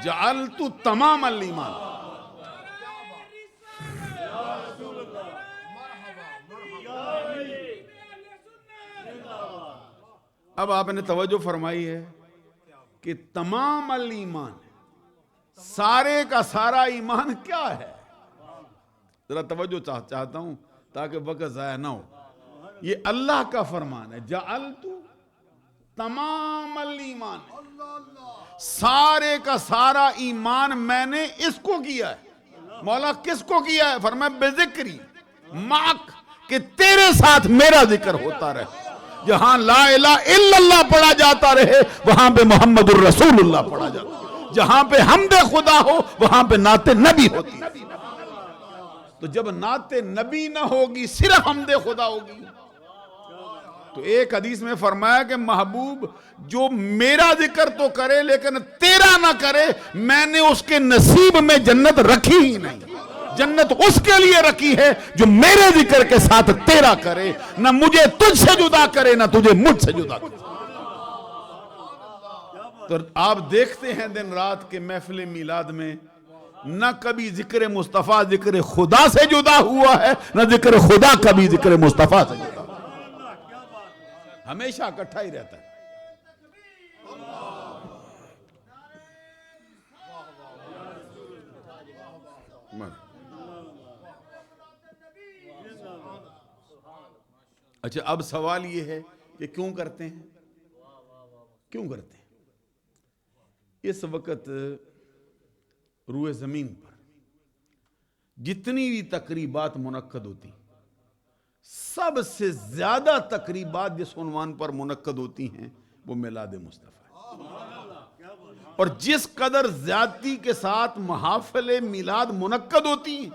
جعلت تمام الایمان۔ اب آپ نے توجہ فرمائی ہے کہ تمام الایمان، سارے کا سارا ایمان کیا ہے؟ ذرا توجہ چاہتا ہوں تاکہ وقت ضائع نہ ہو۔ یہ اللہ کا فرمان ہے، جعلت تمام الایمان، سارے کا سارا ایمان میں نے اس کو کیا ہے۔ مولا کس کو کیا ہے؟ فرمایا بذکری معک، کہ تیرے ساتھ میرا ذکر ہوتا رہے۔ جہاں لا الہ الا اللہ پڑھا جاتا رہے وہاں پہ محمد الرسول اللہ پڑھا جاتا، جہاں پہ حمد خدا ہو وہاں پہ نعت نبی ہوتی۔ تو جب نعت نبی نہ ہوگی صرف حمد خدا ہوگی۔ تو ایک حدیث میں فرمایا کہ محبوب جو میرا ذکر تو کرے لیکن تیرا نہ کرے، میں نے اس کے نصیب میں جنت رکھی ہی نہیں۔ جنت اس کے لیے رکھی ہے جو میرے ذکر کے ساتھ تیرا کرے، نہ مجھے تجھ سے جدا کرے نہ تجھے مجھ سے جدا کرے۔ تو آپ دیکھتے ہیں دن رات کے محفل میلاد میں نہ کبھی ذکر مصطفیٰ ذکر خدا سے جدا ہوا ہے، نہ ذکر خدا کبھی ذکر مصطفیٰ سے جدا ہوا ہے، ہمیشہ اکٹھا ہی رہتا ہے۔ اچھا اب سوال یہ ہے کہ کیوں کرتے ہیں؟ کیوں کرتے ہیں؟ اس وقت روئے زمین پر جتنی بھی تقریبات منعقد ہوتی، سب سے زیادہ تقریبات جس عنوان پر منعقد ہوتی ہیں وہ میلاد مصطفیٰ ہے، اور جس قدر زیادتی کے ساتھ محافل میلاد منعقد ہوتی ہیں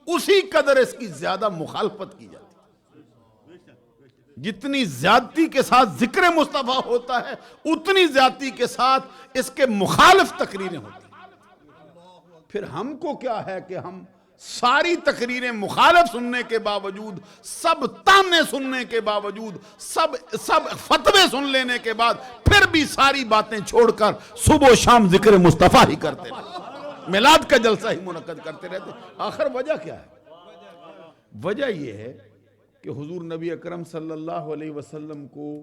اسی قدر اس کی زیادہ مخالفت کی جاتی ہے۔ جتنی زیادتی کے ساتھ ذکر مصطفیٰ ہوتا ہے اتنی زیادتی کے ساتھ اس کے مخالف تقریریں ہوتی ہیں۔ پھر ہم کو کیا ہے کہ ہم ساری تقریریں مخالف سننے کے باوجود، سب تانے سننے کے باوجود، سب فتوے سن لینے کے بعد پھر بھی ساری باتیں چھوڑ کر صبح و شام ذکر مصطفیٰ ہی کرتے رہتے، میلاد کا جلسہ ہی منعقد کرتے رہتے۔ آخر وجہ کیا ہے؟ وجہ یہ ہے کہ حضور نبی اکرم صلی اللہ علیہ وسلم کو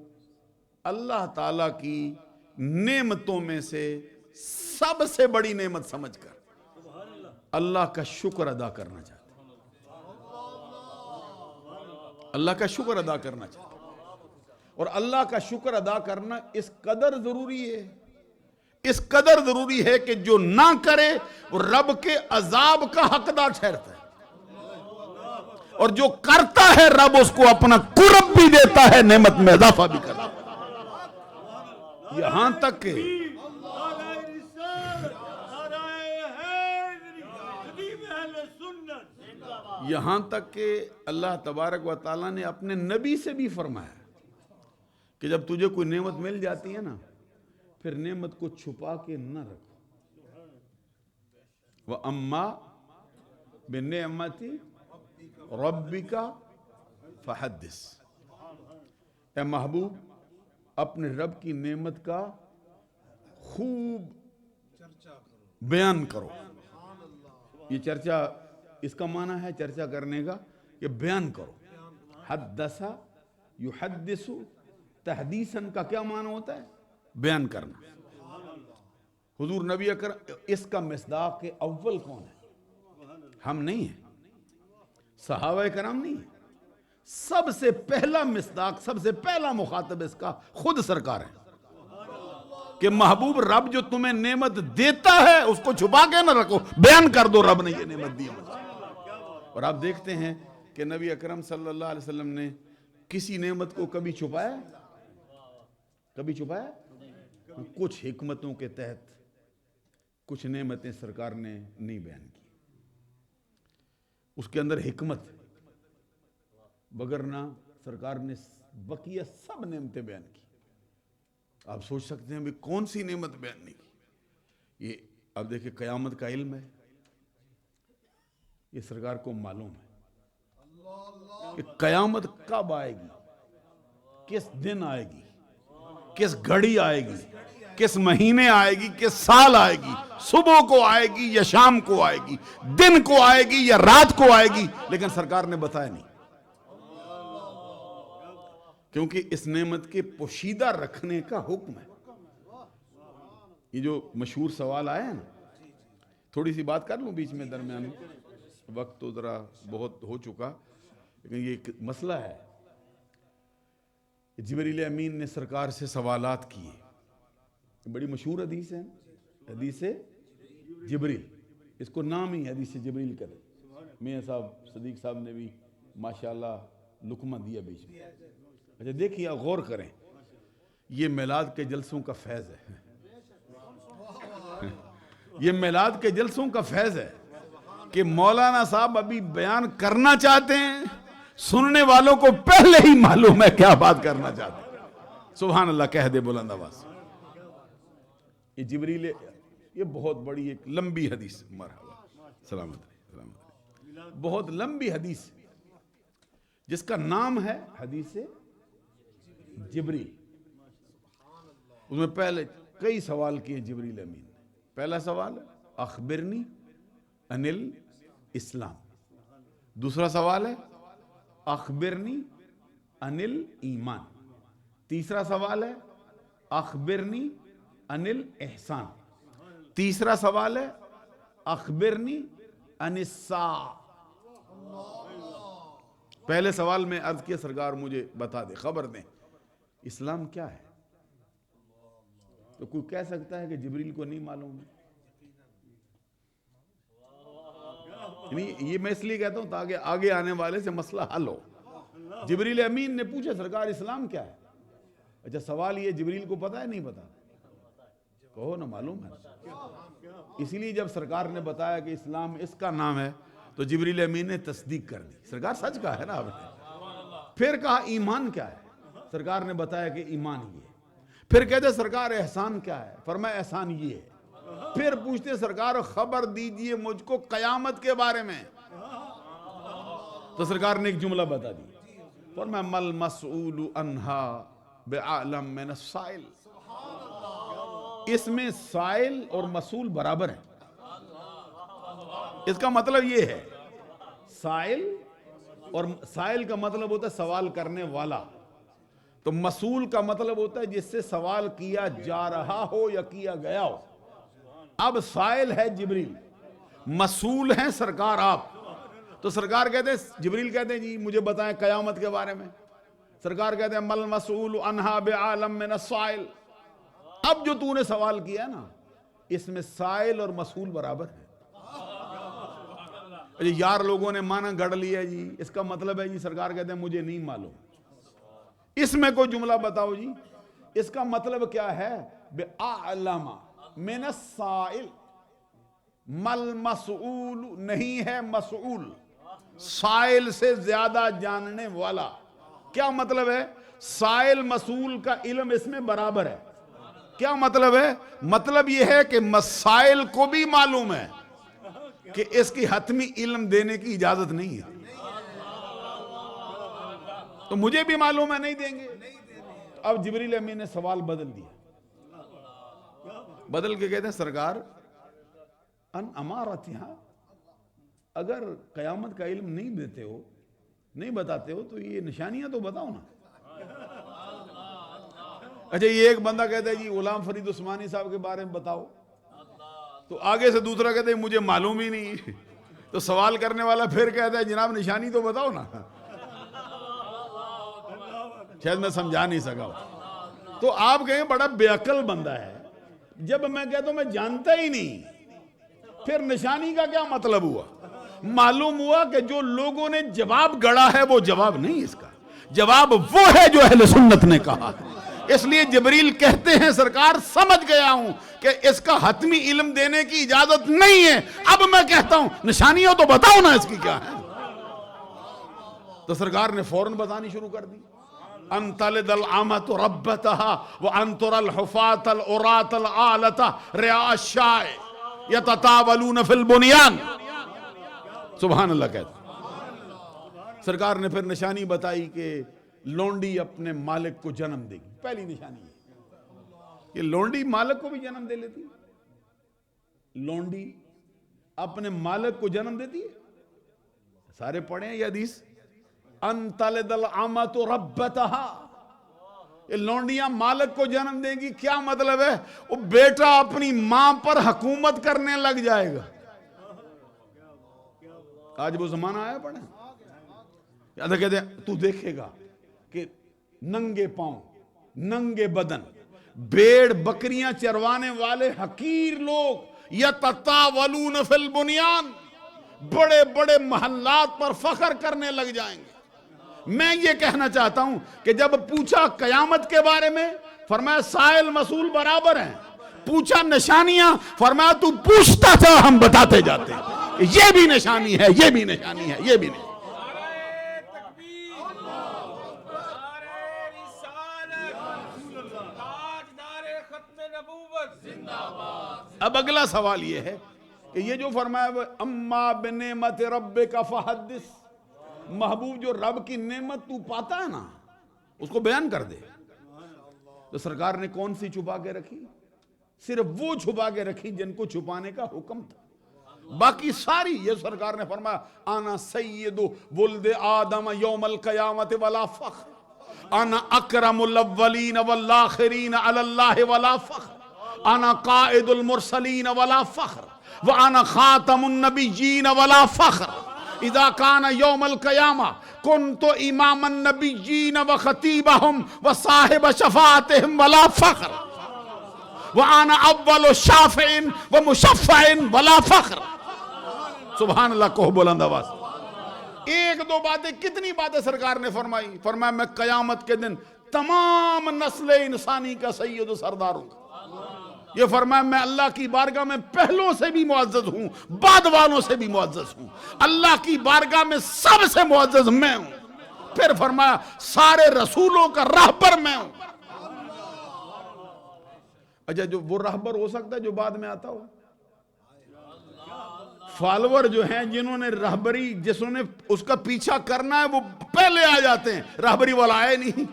اللہ تعالیٰ کی نعمتوں میں سے سب سے بڑی نعمت سمجھ کر اللہ کا شکر ادا کرنا چاہتے ہیں۔ اللہ کا شکر ادا کرنا چاہتے ہیں، اور اللہ کا شکر ادا کرنا اس قدر ضروری ہے، اس قدر ضروری ہے کہ جو نہ کرے وہ رب کے عذاب کا حقدار ٹھہرتا ہے، اور جو کرتا ہے رب اس کو اپنا قرب بھی دیتا ہے، نعمت میں اضافہ بھی کرتا ہے۔ یہاں تک کہ اللہ تبارک و تعالیٰ نے اپنے نبی سے بھی فرمایا کہ جب تجھے کوئی نعمت مل جاتی ہے نا، پھر نعمت کو چھپا کے نہ رکھو۔ وَأَمَّا بِنِعْمَتِ رَبِّكَ فَحَدِّثْ، اے محبوب اپنے رب کی نعمت کا خوب بیان کرو۔ یہ چرچا، اس کا معنی ہے چرچا کرنے کا کہ بیان کرو۔ حدث یحدث تحدیثاً کا کیا معنی ہوتا ہے؟ بیان کرنا۔ حضور نبی اکرم، اس کا مصداق اول کون ہے؟ ہم نہیں ہیں، صحابہ کرام نہیں ہیں، سب سے پہلا مصداق، سب سے پہلا مخاطب اس کا خود سرکار ہے کہ محبوب رب جو تمہیں نعمت دیتا ہے اس کو چھپا کے نہ رکھو، بیان کر دو رب نے یہ نعمت دی مجھے۔ اور آپ دیکھتے ہیں کہ نبی اکرم صلی اللہ علیہ وسلم نے کسی نعمت کو کبھی چھپایا؟ کبھی چھپایا؟ کچھ حکمتوں کے تحت کچھ نعمتیں سرکار نے نہیں بیان کی، اس کے اندر حکمت، وگرنہ سرکار نے بقیہ سب نعمتیں بیان کی۔ آپ سوچ سکتے ہیں بھی کون سی نعمت بیان نہیں کی؟ یہ اب دیکھیں قیامت کا علم ہے، یہ سرکار کو معلوم ہے کہ قیامت کب آئے گی، کس دن آئے گی، کس گھڑی آئے گی، کس مہینے آئے گی، کس سال آئے گی، صبح کو آئے گی یا شام کو آئے گی، دن کو آئے گی یا رات کو آئے گی، لیکن سرکار نے بتایا نہیں، کیونکہ اس نعمت کے پوشیدہ رکھنے کا حکم ہے۔ یہ جو مشہور سوال آیا ہے نا، تھوڑی سی بات کر لوں بیچ میں درمیان میں، وقت تو ذرا بہت ہو چکا، لیکن یہ ایک مسئلہ ہے۔ جبریل امین نے سرکار سے سوالات کیے، بڑی مشہور حدیث ہے، حدیث جبریل، اس کو نام ہی حدیث جبریل کرے۔ میاں صاحب صدیق صاحب نے بھی ماشاءاللہ لقمہ دیا بیچ میں۔ اچھا دیکھیے، غور کریں، یہ میلاد کے جلسوں کا فیض ہے، یہ میلاد کے جلسوں کا فیض ہے کہ مولانا صاحب ابھی بیان کرنا چاہتے ہیں، سننے والوں کو پہلے ہی معلوم ہے کیا بات کرنا چاہتے ہیں۔ سبحان اللہ کہہ دے بلند آواز۔ یہ جبریل، یہ بہت بڑی ایک لمبی حدیث، مرحبا، سلامت علیہ، بہت لمبی حدیث جس کا نام ہے حدیث جبریل۔ اس میں پہلے کئی سوال کیے جبریل امین نے۔ پہلا سوال ہے اخبرنی عن الاسلام، دوسرا سوال ہے اخبرنی عن الایمان، تیسرا سوال ہے اخبرنی عن الاحسان، تیسرا سوال ہے اخبرنی عن الساعہ۔ پہلے سوال میں عرض کیا سرکار مجھے بتا دے، خبر دیں اسلام کیا ہے۔ تو کوئی کہہ سکتا ہے کہ جبریل کو نہیں معلوم ہے؟ یہ میں اس لیے کہتا ہوں تاکہ آگے آنے والے سے مسئلہ حل ہو۔ جبریل امین نے پوچھا سرکار اسلام کیا ہے؟ اچھا سوال یہ جبریل کو پتا ہے نہیں پتا؟ کہو نا معلوم ہے۔ اسی لیے جب سرکار نے بتایا کہ اسلام اس کا نام ہے تو جبریل امین نے تصدیق کر دی، سرکار سچ کہا ہے نا آپ نے۔ پھر کہا ایمان کیا ہے؟ سرکار نے بتایا کہ ایمان یہ ہے۔ پھر کہتے سرکار احسان کیا ہے؟ فرمایا احسان یہ ہے۔ پھر پوچھتے سرکار خبر دیجئے مجھ کو قیامت کے بارے میں، تو سرکار نے ایک جملہ بتا دی، فرمایا مل مسئول عنہا بعالم من السائل۔ اس میں سائل اور مسئول برابر ہیں۔ اس کا مطلب یہ ہے، سائل، اور سائل کا مطلب ہوتا ہے سوال کرنے والا، تو مسئول کا مطلب ہوتا ہے جس سے سوال کیا جا رہا ہو یا کیا گیا ہو۔ اب سائل ہے جبریل، مسئول ہیں سرکار آپ، تو سرکار کہتے ہیں، جبریل کہتے ہیں جی مجھے بتائیں قیامت کے بارے میں، سرکار کہتے ہیں مل مسئول عنہا بعالم من السائل۔ اب جو تو نے سوال کیا نا، اس میں سائل اور مسئول برابر ہیں۔ یار لوگوں نے معنی گڑھ لیا جی، اس کا مطلب ہے جی، سرکار کہتے ہیں مجھے نہیں معلوم، اس میں کوئی جملہ بتاؤ جی، اس کا مطلب کیا ہے؟ بعالم من السائل، مل مسئول نہیں ہے مسئول، سائل سے زیادہ جاننے والا۔ کیا مطلب ہے؟ سائل مسئول کا علم اس میں برابر ہے۔ کیا مطلب ہے؟ مطلب یہ ہے کہ مسائل کو بھی معلوم ہے کہ اس کی حتمی علم دینے کی اجازت نہیں ہے، تو مجھے بھی معلوم ہے نہیں دیں گے۔ اب جبریل امین نے سوال بدل دیا، بدل کے کہتے ہیں سرکار ان امارتہا، اگر قیامت کا علم نہیں دیتے ہو، نہیں بتاتے ہو، تو یہ نشانیاں تو بتاؤ نا۔ اچھا یہ ایک بندہ کہتا ہے جی غلام فرید عثمانی صاحب کے بارے میں بتاؤ، تو آگے سے دوسرا کہتا ہے مجھے معلوم ہی نہیں، تو سوال کرنے والا پھر کہتا ہے جناب نشانی تو بتاؤ نا۔ شاید میں سمجھا نہیں سکا، تو آپ کہیں بڑا بے عقل بندہ ہے، جب میں کہتا ہوں میں جانتا ہی نہیں، پھر نشانی کا کیا مطلب ہوا؟ معلوم ہوا کہ جو لوگوں نے جواب گڑا ہے وہ جواب نہیں اس کا، جواب وہ ہے جو اہل سنت نے کہا۔ اس لیے جبریل کہتے ہیں سرکار سمجھ گیا ہوں کہ اس کا حتمی علم دینے کی اجازت نہیں ہے، اب میں کہتا ہوں نشانیاں تو بتاؤ نا اس کی کیا ہے۔ تو سرکار نے فوراً بتانی شروع کر دی، ان تلد الامۃ ربتها وان ترى الحفاة العراة العالة رعاء الشاء یتطاولون فی البنیان۔ سبحان اللہ کہتے۔ سرکار نے پھر نشانی بتائی کہ لونڈی اپنے مالک کو جنم دے گی، پہلی نشانی ہے کہ لونڈی مالک کو بھی جنم دے لیتی، لونڈی اپنے مالک کو جنم دیتی ہے۔ سارے پڑھیں یہ حدیث، ان تلد الامۃ ربتها، یہ لونڈیاں مالک کو جنم دیں گی، کیا مطلب ہے؟ وہ بیٹا اپنی ماں پر حکومت کرنے لگ جائے گا۔ آج وہ زمانہ آیا پڑھیں، یاد کہتے ہیں تو دیکھے گا کہ ننگے پاؤں ننگے بدن بیڑ بکریاں چروانے والے حقیر لوگ یتطاولون فی البنیان، بڑے بڑے محلات پر فخر کرنے لگ جائیں گے۔ میں یہ کہنا چاہتا ہوں کہ جب پوچھا قیامت کے بارے میں، فرمایا سائل مسئول برابر ہیں، پوچھا نشانیاں، فرمایا تو پوچھتا تھا ہم بتاتے جاتے ہیں، یہ بھی نشانی ہے، یہ بھی نشانی ہے، یہ بھی نشانی۔ اب اگلا سوال یہ ہے کہ یہ جو فرمایا اما بنعمت ربک فحدث، محبوب جو رب کی نعمت تو پاتا ہے نا اس کو بیان کر دے۔ تو سرکار نے کون سی چھپا کے رکھی؟ صرف وہ چھپا کے رکھی جن کو چھپانے کا حکم تھا، باقی ساری یہ سرکار نے فرمایا انا سید ولد آدم یوم القیامت ولا فخر، انا اکرم الاولین والآخرین علی اللہ ولا فخر، انا قائد المرسلین ولا فخر، وانا خاتم النبیین ولا فخر، اذا کان یوم القیامہ کنت امام النبیین وخطیبہم وصاحب شفاعتہم ولا فخر، وانا اول شافع ومشفع ولا فخر۔ سبحان اللہ کہو بلند آواز۔ ایک دو باتیں، کتنی باتیں سرکار نے فرمائی؟ فرمایا میں قیامت کے دن تمام نسل انسانی کا سید و سردار ہوں۔ یہ فرمایا میں اللہ کی بارگاہ میں پہلوں سے بھی معزز ہوں، بعد والوں سے بھی معزز ہوں، اللہ کی بارگاہ میں سب سے معزز میں ہوں۔ پھر فرمایا سارے رسولوں کا راہبر میں ہوں۔ اچھا جو وہ راہبر ہو سکتا ہے جو بعد میں آتا ہو؟ فالوور جو ہیں جنہوں نے راہبری، جسوں نے اس کا پیچھا کرنا ہے وہ پہلے آ جاتے ہیں، راہبری والا آئے نہیں۔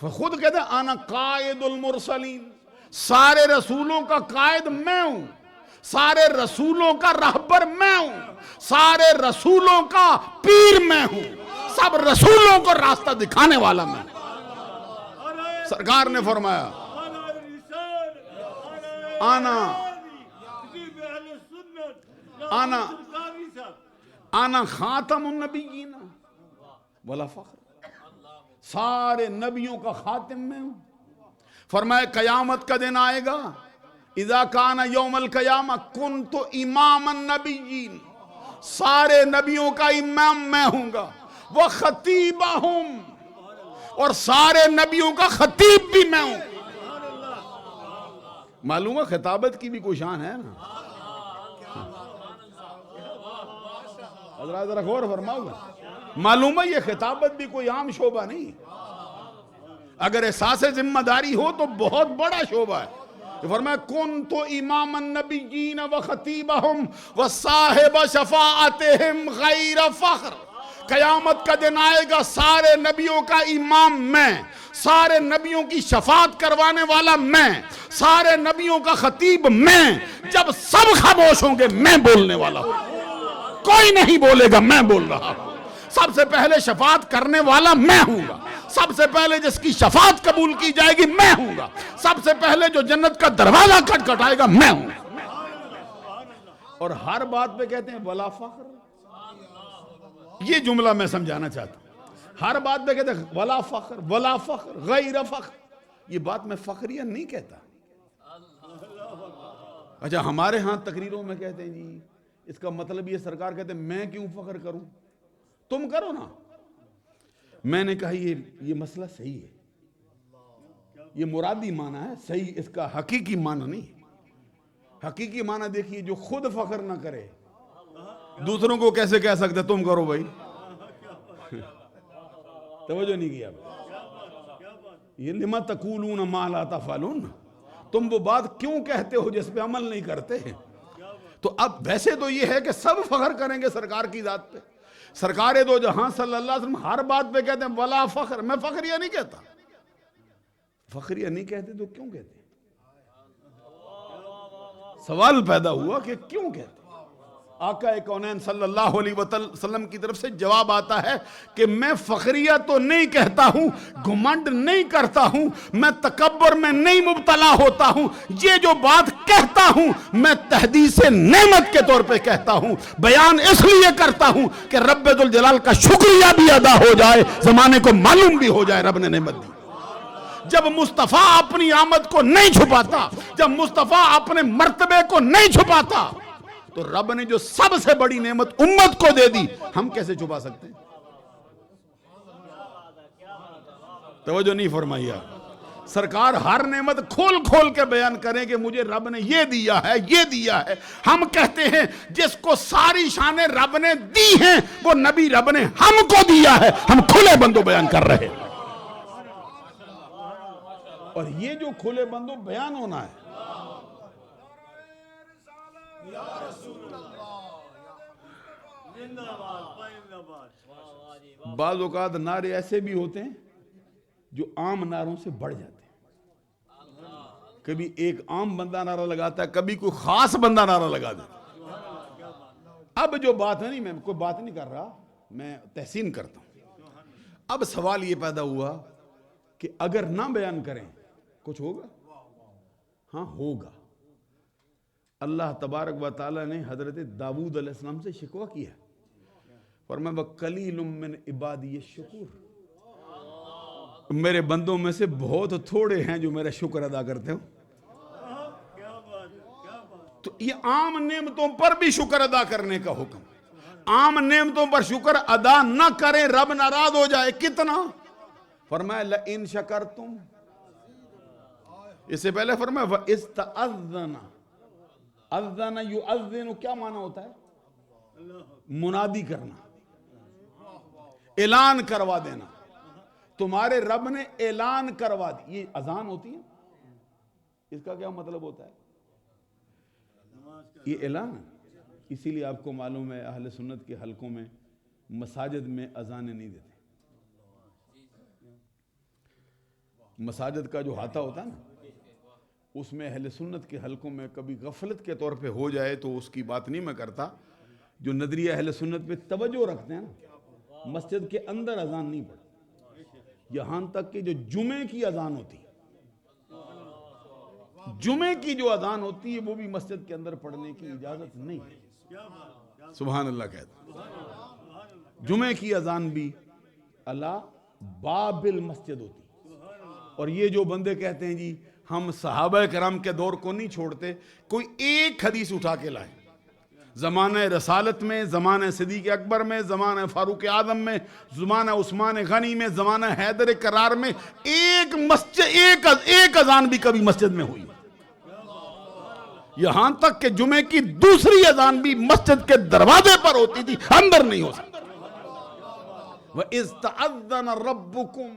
خود کہتے ہیں انا قائد المرسلین، سارے رسولوں کا قائد میں ہوں، سارے رسولوں کا راہبر میں ہوں، سارے رسولوں کا پیر میں ہوں، سب رسولوں کو راستہ دکھانے والا میں ہوں۔ سرکار نے فرمایا انا خاتم النبیین ولا فخر، سارے نبیوں کا خاتم میں ہوں۔ فرمایا قیامت کا دن آئے گا، اذا کان یوم القیامہ کنت امام النبیین، سارے نبیوں کا امام میں ہوں گا، وخطیبہم، اور سارے نبیوں کا خطیب بھی میں ہوں۔ معلوم ہے خطابت کی بھی کوئی شان ہے نا؟ حضرات ذرا غور فرماؤ گا، معلوم ہے یہ خطابت بھی کوئی عام شعبہ نہیں، اگر احساس ذمہ داری ہو تو بہت بڑا شعبہ ہے۔ فرمایا کنت امام النبیین وخطیبہم وصاحب شفاعتہم غیر فخر، قیامت کا دن آئے گا سارے نبیوں کا امام میں، سارے نبیوں کی شفاعت کروانے والا میں، سارے نبیوں کا خطیب میں۔ جب سب خاموش ہوں گے میں بولنے والا ہوں، کوئی نہیں بولے گا، میں بول رہا ہوں۔ سب سے پہلے شفاعت کرنے والا میں ہوں گا، سب سے پہلے جس کی شفاعت قبول کی جائے گی میں ہوں گا، سب سے پہلے جو جنت کا دروازہ کھٹکھٹائے گا میں ہوں گا۔ اور ہر بات پہ کہتے ہیں ولا فخر، یہ جملہ میں سمجھانا چاہتا ہوں، ہر بات پہ کہتے ہیں ولا فخر، ولا فخر، غیر فخر، یہ بات میں فخریہ نہیں کہتا۔ اچھا ہمارے ہاں تقریروں میں کہتے ہیں جی اس کا مطلب یہ سرکار کہتے ہیں میں کیوں فخر کروں، تم کرو نا. میں نے کہا یہ مسئلہ صحیح ہے، یہ مرادی معنی ہے صحیح، اس کا حقیقی معنی نہیں. حقیقی معنی دیکھیے جو خود فخر نہ کرے دوسروں کو کیسے کہہ سکتے تم کرو بھائی. توجہ نہیں کیا. یہ لما تقولون ما لا تفعلون، تم وہ بات کیوں کہتے ہو جس پہ عمل نہیں کرتے. تو اب ویسے تو یہ ہے کہ سب فخر کریں گے سرکار کی ذات پہ. سرکار دو جہاں صلی اللہ علیہ وسلم ہر بات پہ کہتے ہیں ولا فخر. میں فخریہ نہیں کہتا. فخریہ نہیں کہتے تو کیوں کہتے؟ سوال پیدا ہوا کہ کیوں کہتے؟ آقا کونین صلی اللہ علیہ وسلم کی طرف سے جواب آتا ہے کہ میں فخریہ تو نہیں کہتا ہوں، گھمنڈ نہیں کرتا ہوں، میں تکبر میں نہیں مبتلا ہوتا ہوں. یہ جو بات کہتا ہوں میں تحدیث نعمت کے طور پہ کہتا ہوں، بیان اس لیے کرتا ہوں کہ رب ذوالجلال کا شکریہ بھی ادا ہو جائے، زمانے کو معلوم بھی ہو جائے رب نے نعمت دی. جب مصطفیٰ اپنی آمد کو نہیں چھپاتا، جب مصطفیٰ اپنے مرتبے کو نہیں چھپاتا، تو رب نے جو سب سے بڑی نعمت امت کو دے دی ہم کیسے چھپا سکتے ہیں؟ توجہ نہیں فرمائی. سرکار ہر نعمت کھول کھول کے بیان کریں کہ مجھے رب نے یہ دیا ہے یہ دیا ہے. ہم کہتے ہیں جس کو ساری شانیں رب نے دی ہیں وہ نبی رب نے ہم کو دیا ہے. ہم کھلے بندوں بیان کر رہے ہیں، اور یہ جو کھلے بندوں بیان ہونا ہے بعض اوقات نعرے ایسے بھی ہوتے ہیں جو عام نعروں سے بڑھ جاتے ہیں. کبھی ایک عام بندہ نعرہ لگاتا ہے، کبھی کوئی خاص بندہ نعرہ لگا دیتا. اب جو بات ہے نہیں، میں کوئی بات نہیں کر رہا، میں تحسین کرتا ہوں. اب سوال یہ پیدا ہوا کہ اگر نہ بیان کریں کچھ ہوگا؟ ہاں ہوگا. اللہ تبارک و تعالیٰ نے حضرت داؤد علیہ السلام سے شکوہ کیا، فرمایا وَقَلِيلٌ مِّنْ عِبَادِيَ الشُّكُورُ، میرے بندوں میں سے بہت تھوڑے ہیں جو میرا شکر ادا کرتے ہو. تو یہ عام نعمتوں پر بھی شکر ادا کرنے کا حکم. عام نعمتوں پر شکر ادا نہ کریں رب ناراض ہو جائے. کتنا؟ فرمایا لَإِن شَكَرْتُمْ. اس سے پہلے فرمایا وَإِسْتَأَذَّنَ. اذن یؤذن کیا معنی ہوتا ہے؟ منادی کرنا، اعلان کروا دینا. تمہارے رب نے اعلان کروا دی. یہ اذان ہوتی ہے، اس کا کیا مطلب ہوتا ہے؟ یہ اعلان ہے. اسی لیے آپ کو معلوم ہے اہل سنت کے حلقوں میں مساجد میں اذانیں نہیں دیتے. مساجد کا جو ہاتھا ہوتا ہے نا، اس میں اہل سنت کے حلقوں میں کبھی غفلت کے طور پہ ہو جائے تو اس کی بات نہیں میں کرتا. جو نظریہ اہل سنت پہ توجہ رکھتے ہیں نا، مسجد کے اندر اذان نہیں پڑھتے، یہاں تک کہ جو جمعے کی اذان ہوتی ہے، جمعے کی جو اذان ہوتی ہے وہ بھی مسجد کے اندر پڑھنے کی اجازت نہیں ہے. سبحان اللہ کہتے ہیں جمعے کی اذان بھی اللہ باب المسجد ہوتی. اور یہ جو بندے کہتے ہیں جی ہم صحابہ کرام کے دور کو نہیں چھوڑتے، کوئی ایک حدیث اٹھا کے لائے زمانہ رسالت میں، زمانہ صدیق اکبر میں، زمانہ فاروق اعظم میں، زمانہ عثمان غنی میں، زمانہ حیدر کرار میں ایک اذان بھی کبھی مسجد میں ہوئی. یہاں تک کہ جمعے کی دوسری اذان بھی مسجد کے دروازے پر ہوتی تھی، اندر نہیں ہو سکتی. وَإِذْ تَأَذَّنَ رَبُّكُمْ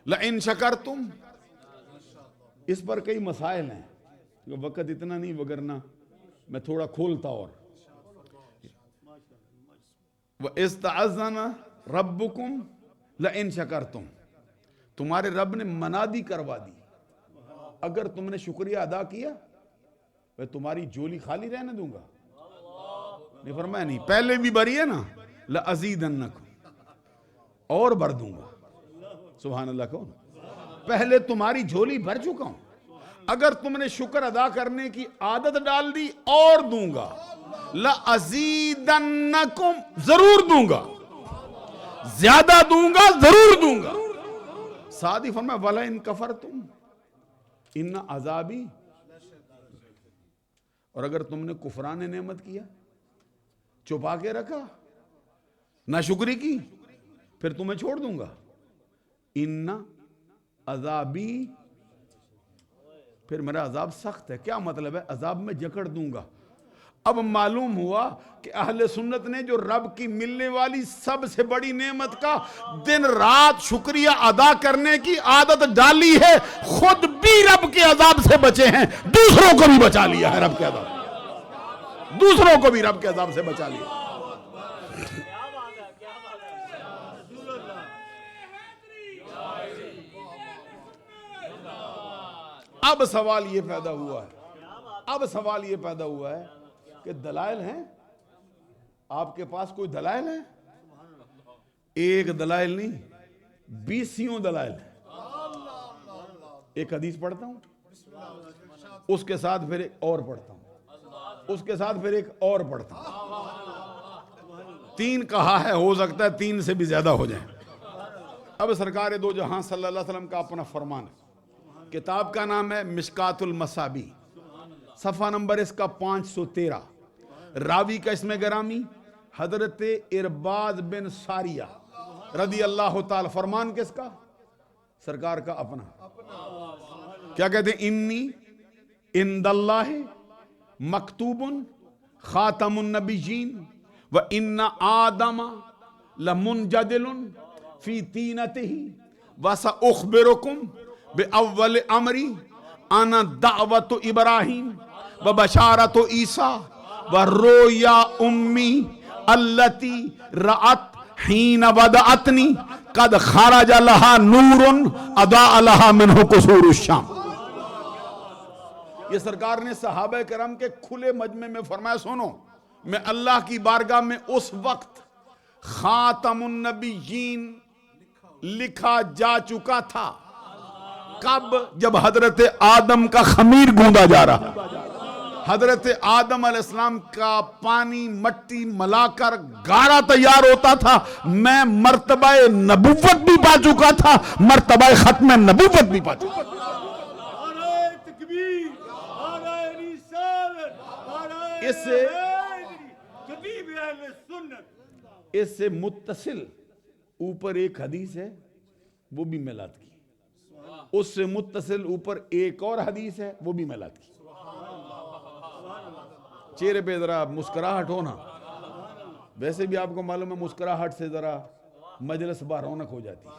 لَإِن شَكَرْتُمْ. اس پر کئی مسائل ہیں، وقت اتنا نہیں وگرنہ میں تھوڑا کھولتا. اور وَإِذْ تَأَذَّنَ رَبُّكُمْ لَإِن شَكَرْتُمْ. تمہارے رب نے منادی کروا دی، اگر تم نے شکریہ ادا کیا میں تمہاری جولی خالی رہنے دوں گا. نہیں فرمایا نہیں، پہلے بھی بری ہے نا لَأَزِيدَنَّكُمْ، اور بھر دوں گا. سبحان اللہ کہو. پہلے تمہاری جھولی بھر چکا ہوں، اگر تم نے شکر ادا کرنے کی عادت ڈال دی اور دوں گا. لَأَزِيدَنَّكُمْ، ضرور دوں گا، زیادہ دوں گا، ضرور دوں گا. ساتھ ہی فرمایا وَلَئِن كَفَرْتُمْ إِنَّ عَذَابِي. اور اگر تم نے کفران نعمت کیا چھپا کے رکھا، ناشکری کی، پھر تمہیں چھوڑ دوں گا. ان عذابی، پھر میرا عذاب سخت ہے. کیا مطلب ہے؟ عذاب میں جکڑ دوں گا. اب معلوم ہوا کہ اہل سنت نے جو رب کی ملنے والی سب سے بڑی نعمت کا دن رات شکریہ ادا کرنے کی عادت ڈالی ہے، خود بھی رب کے عذاب سے بچے ہیں، دوسروں کو بھی بچا لیا ہے رب کے عذاب، دوسروں کو بھی رب کے عذاب سے بچا لیا. اب سوال یہ پیدا ہوا ہے کہ دلائل ہیں؟ آپ کے پاس کوئی دلائل ہیں؟ ایک دلائل نہیں، 20 دلائل ہیں. ایک حدیث پڑھتا ہوں، اس کے ساتھ پھر ایک اور پڑھتا ہوں، اس کے ساتھ پھر ایک اور پڑھتا ہوں. 3 کہا ہے، ہو سکتا ہے 3 سے بھی زیادہ ہو جائیں. اب سرکار دو جہاں صلی اللہ علیہ وسلم کا اپنا فرمان ہے. کتاب کا نام ہے مشکات المصابی، صفحہ نمبر اس کا 513. راوی کا اسم گرامی حضرت ارباز بن ساریہ رضی اللہ تعالی. فرمان کس کا؟ سرکار کا اپنا. کیا کہتے ہیں؟ انی عند اللہ مکتوب خاتم النبیین و ان آدم لمنجدل فی تینتہ وسأخبرکم بأول امری انا دعوت ابراہیم و بشارت عیسیٰ و رویا امی التی رأت حین ودعتنی قد خرج لها نور اضاء لها منہ قصور الشام. یہ سرکار نے صحابہ کرام کے کھلے مجمع میں فرمایا، سنو، میں اللہ کی بارگاہ میں اس وقت خاتم النبیین لکھا جا چکا تھا. کب؟ جب حضرت آدم کا خمیر گوندا جا رہا، حضرت آدم علیہ السلام کا پانی مٹی ملا کر گارا تیار ہوتا تھا، میں مرتبہ نبوت بھی پا چکا تھا، مرتبہ ختم نبوت بھی پا چکا تھا. اس سے متصل اوپر ایک حدیث ہے، وہ بھی میلاد کی. اس سے متصل اوپر ایک اور حدیث ہے، وہ بھی میلاد کی. چہرے پہ ذرا مسکراہٹ ہونا، ویسے بھی آپ کو معلوم ہے مسکراہٹ سے ذرا مجلس با رونق ہو جاتی ہے،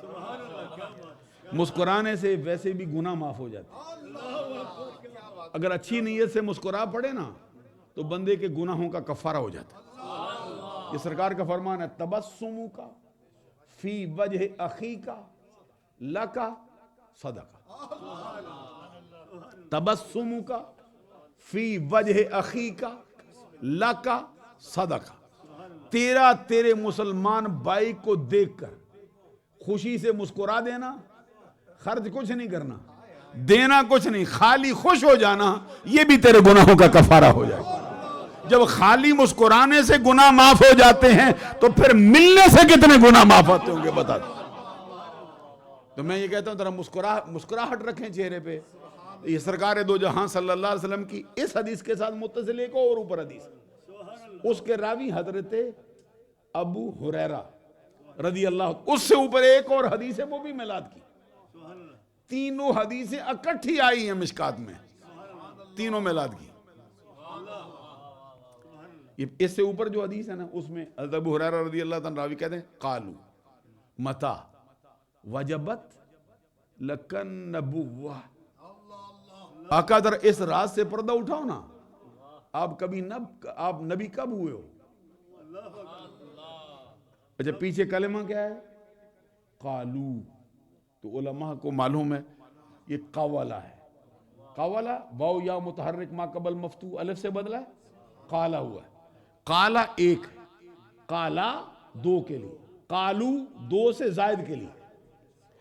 مسکرانے سے ویسے بھی گناہ معاف ہو جاتے ہیں. اگر اچھی نیت سے مسکرا پڑے نا تو بندے کے گناہوں کا کفارہ ہو جاتا ہے. یہ سرکار کا فرمان ہے، تبسمو کا فی وجہ اخی کا لکا صدقہ. تبسمو کا فی وجہ اخی کا لکا صدقہ. تیرے مسلمان بھائی کو دیکھ کر خوشی سے مسکرا دینا، خرچ کچھ نہیں کرنا، دینا کچھ نہیں، خالی خوش ہو جانا، یہ بھی تیرے گناہوں کا کفارہ ہو جائے. جب خالی مسکرانے سے گناہ معاف ہو جاتے ہیں تو پھر ملنے سے کتنے گناہ معاف ہوتے ہوں گے بتا دو. تو میں یہ کہتا ہوں ذرا مسکراہٹ رکھیں چہرے پہ. یہ سرکار دو جہاں صلی اللہ علیہ وسلم کی اس حدیث کے ساتھ متصل ایک اور اوپر حدیث، اس کے راوی حضرت ابو ہریرہ رضی اللہ، اس سے اوپر ایک اور حدیث ہے، وہ بھی میلاد کی. تینوں حدیثیں اکٹھی آئی ہیں مشکات میں، تینوں میلاد کی. اس سے اوپر جو حدیث ہے نا، اس میں حضرت ابو ہریرہ رضی اللہ تعالیٰ راوی کہتے ہیں قالو متا وجبت لکن نبوہ. آقا در اس راز سے پردہ اٹھاؤ نا، آپ نبی کب ہوئے ہو؟ اچھا پیچھے کلمہ کیا ہے؟ قالو. تو علماء کو معلوم ہے یہ قولا ہے. قولا واو یا متحرک ما قبل مفتوح الف سے بدلا ہے، قالا ہوا ہے. قالا ایک ہے، قالا 2 کے لیے، قالو 2 سے زائد کے لیے.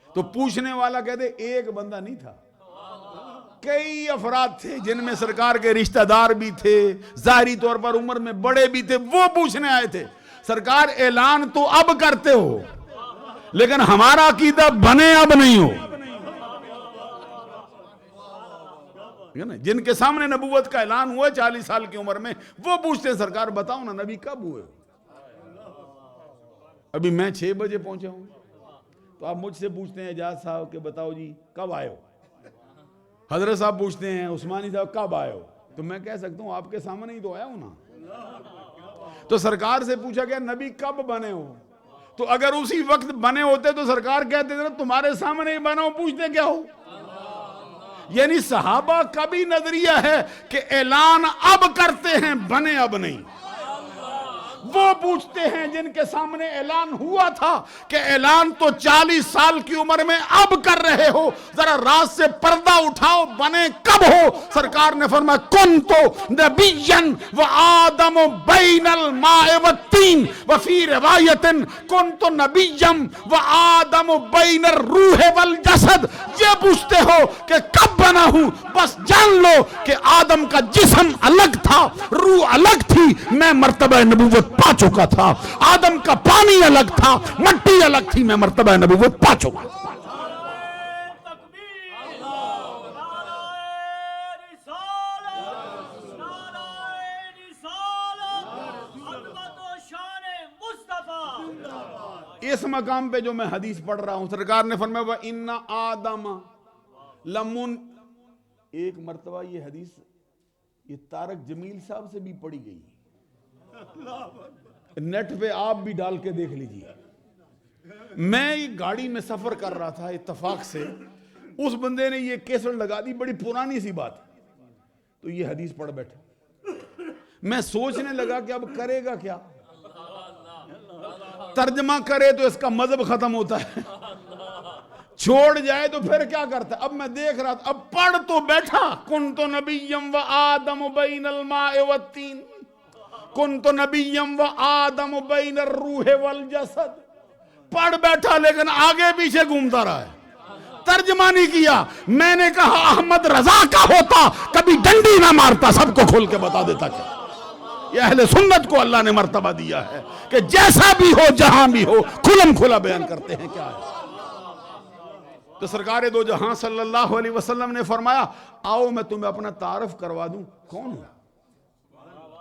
تو پوچھنے والا کہتے ایک بندہ نہیں تھا، کئی افراد تھے جن میں سرکار کے رشتہ دار بھی تھے، ظاہری طور پر عمر میں بڑے بھی تھے، وہ پوچھنے آئے تھے. سرکار اعلان تو اب کرتے ہو لیکن ہمارا عقیدہ بنے اب نہیں ہو. نا جن کے سامنے نبوت کا اعلان ہوا 40 سال کی عمر میں، وہ پوچھتے ہیں سرکار بتاؤ نا نبی کب ہوئے ہو؟ ابھی میں 6 بجے پہنچا ہوں، تو آپ مجھ سے پوچھتے ہیں اعجاز صاحب کہ بتاؤ جی کب آئے ہو؟ حضرت صاحب پوچھتے ہیں عثمانی صاحب کب آئے ہو؟ تو میں کہہ سکتا ہوں آپ کے سامنے ہی تو آیا ہوں نا۔ تو سرکار سے پوچھا گیا نبی کب بنے ہو؟ تو اگر اسی وقت بنے ہوتے تو سرکار کہتے تھے تمہارے سامنے ہی بنا ہو، پوچھتے کیا ہو؟ یعنی صحابہ کا بھی نظریہ ہے کہ اعلان اب کرتے ہیں، بنے اب نہیں۔ وہ پوچھتے ہیں جن کے سامنے اعلان ہوا تھا کہ اعلان تو 40 سال کی عمر میں اب کر رہے ہو، ذرا رات سے پردہ اٹھاؤ، بنے کب ہو؟ سرکار نے فرمایا کنتو نبیًا وآدم بین الماء والطین، وفی روایت کنتو نبیًا وآدم بین الروح والجسد۔ یہ پوچھتے ہو کہ کب بنا ہوں، بس جان لو کہ آدم کا جسم الگ تھا، روح الگ تھی، میں مرتبہ نبوت پا چکا تھا۔ آدم کا پانی الگ تھا، مٹی الگ تھی، میں مرتبہ نبوت پا چکا تھا۔ اس مقام پہ جو میں حدیث پڑھ رہا ہوں، سرکار نے فرمایا وَإِنَّ آدَمَ لَمُن، ایک مرتبہ یہ حدیث یہ طارق جمیل صاحب سے بھی پڑھی گئی، نیٹ پہ آپ بھی ڈال کے دیکھ لیجئے۔ میں ایک گاڑی میں سفر کر رہا تھا، اتفاق سے اس بندے نے یہ کیسٹ لگا دی، بڑی پرانی سی بات، تو یہ حدیث پڑھ بیٹھا۔ میں سوچنے لگا کہ اب کرے گا کیا، ترجمہ کرے تو اس کا مذہب ختم ہوتا ہے، چھوڑ جائے تو پھر کیا کرتا ہے۔ اب میں دیکھ رہا تھا، اب پڑھ تو بیٹھا کنتو نبیًا وآدم بین الماء والطین، کنتو نبیًا وآدم بین الروح والجسد، پڑھ بیٹھا لیکن آگے پیچھے گھومتا رہا ہے، ترجمہ نہیں کیا۔ میں نے کہا احمد رضا کا ہوتا کبھی ڈنڈی نہ مارتا، سب کو کھول کے بتا دیتا کہ یہ اہل سنت کو اللہ نے مرتبہ دیا ہے کہ جیسا بھی ہو جہاں بھی ہو کھلم کھلا بیان کرتے ہیں کیا ہے۔ تو سرکار دو جہاں صلی اللہ علیہ وسلم نے فرمایا آؤ میں تمہیں اپنا تعارف کروا دوں، کون ہوں؟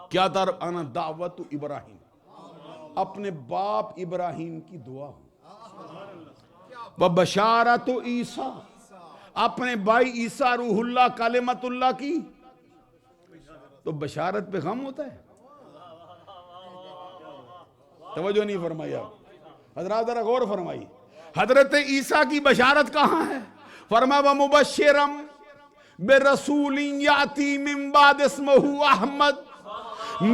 کیا تعارف؟ انا دعوت ابراہیم، اپنے باپ ابراہیم کی دعا ہوں، وبشارت عیسیٰ، اپنے بھائی عیسیٰ روح اللہ کلمت اللہ کی۔ تو بشارت پہ غم ہوتا ہے؟ توجہ نہیں فرمائی آپ حضرات، ذرا غور فرمائی۔ حضرت عیسیٰ کی بشارت کہاں ہے؟ فرمایا وَمُبَشِّرًا بِرَسُولٍ يَأْتِي مِن بَعْدِ اسْمُهُ احمد،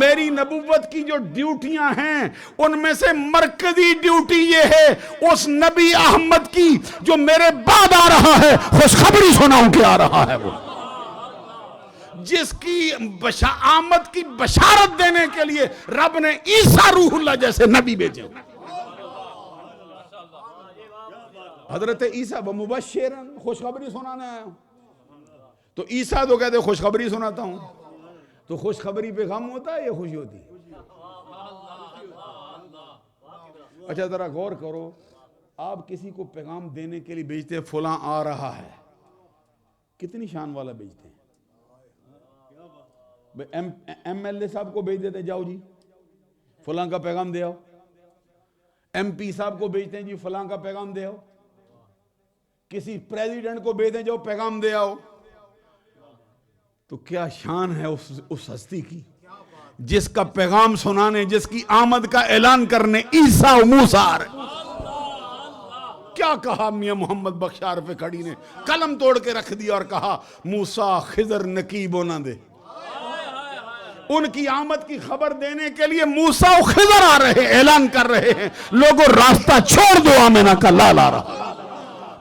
میری نبوت کی جو ڈیوٹیاں ہیں ان میں سے مرکزی ڈیوٹی یہ ہے اس نبی احمد کی جو میرے بعد آ رہا ہے، خوشخبری سناؤں کہ آ رہا ہے، وہ جس کی آمد کی بشارت دینے کے لیے رب نے عیسیٰ روح اللہ جیسے نبی بھیجے۔ حضرت عیسیٰ بمبشرن، خوشخبری سنانا ہے، تو عیسیٰ تو کہتے خوشخبری سناتا ہوں، تو خوشخبری پہ غم ہوتا ہے یا خوشی ہوتی ہے؟ اچھا ذرا غور کرو، آپ کسی کو پیغام دینے کے لیے بھیجتے ہیں فلاں آ رہا ہے، کتنی شان والا بھیجتے ہیں؟ ایم ایل اے صاحب کو بھیج دیتے ہیں جاؤ جی فلاں کا پیغام دے آؤ، ایم پی صاحب کو بھیجتے ہیں جی فلاں کا پیغام دے آؤ، کسی پریزیڈنٹ کو بھیج دیں جاؤ پیغام دے آؤ۔ تو کیا شان ہے اس ہستی کی جس کا پیغام سنانے، جس کی آمد کا اعلان کرنے عیسیٰ و موسیٰ آ رہے۔ کیا کہا میاں محمد بخش عارف کھڑی نے، قلم توڑ کے رکھ دیا اور کہا موسیٰ خضر نقیب ہونا دے۔ ان کی آمد کی خبر دینے کے لیے موسیٰ و خضر آ رہے، اعلان کر رہے ہیں لوگوں راستہ چھوڑ دو، آمنہ کا لال آ رہا۔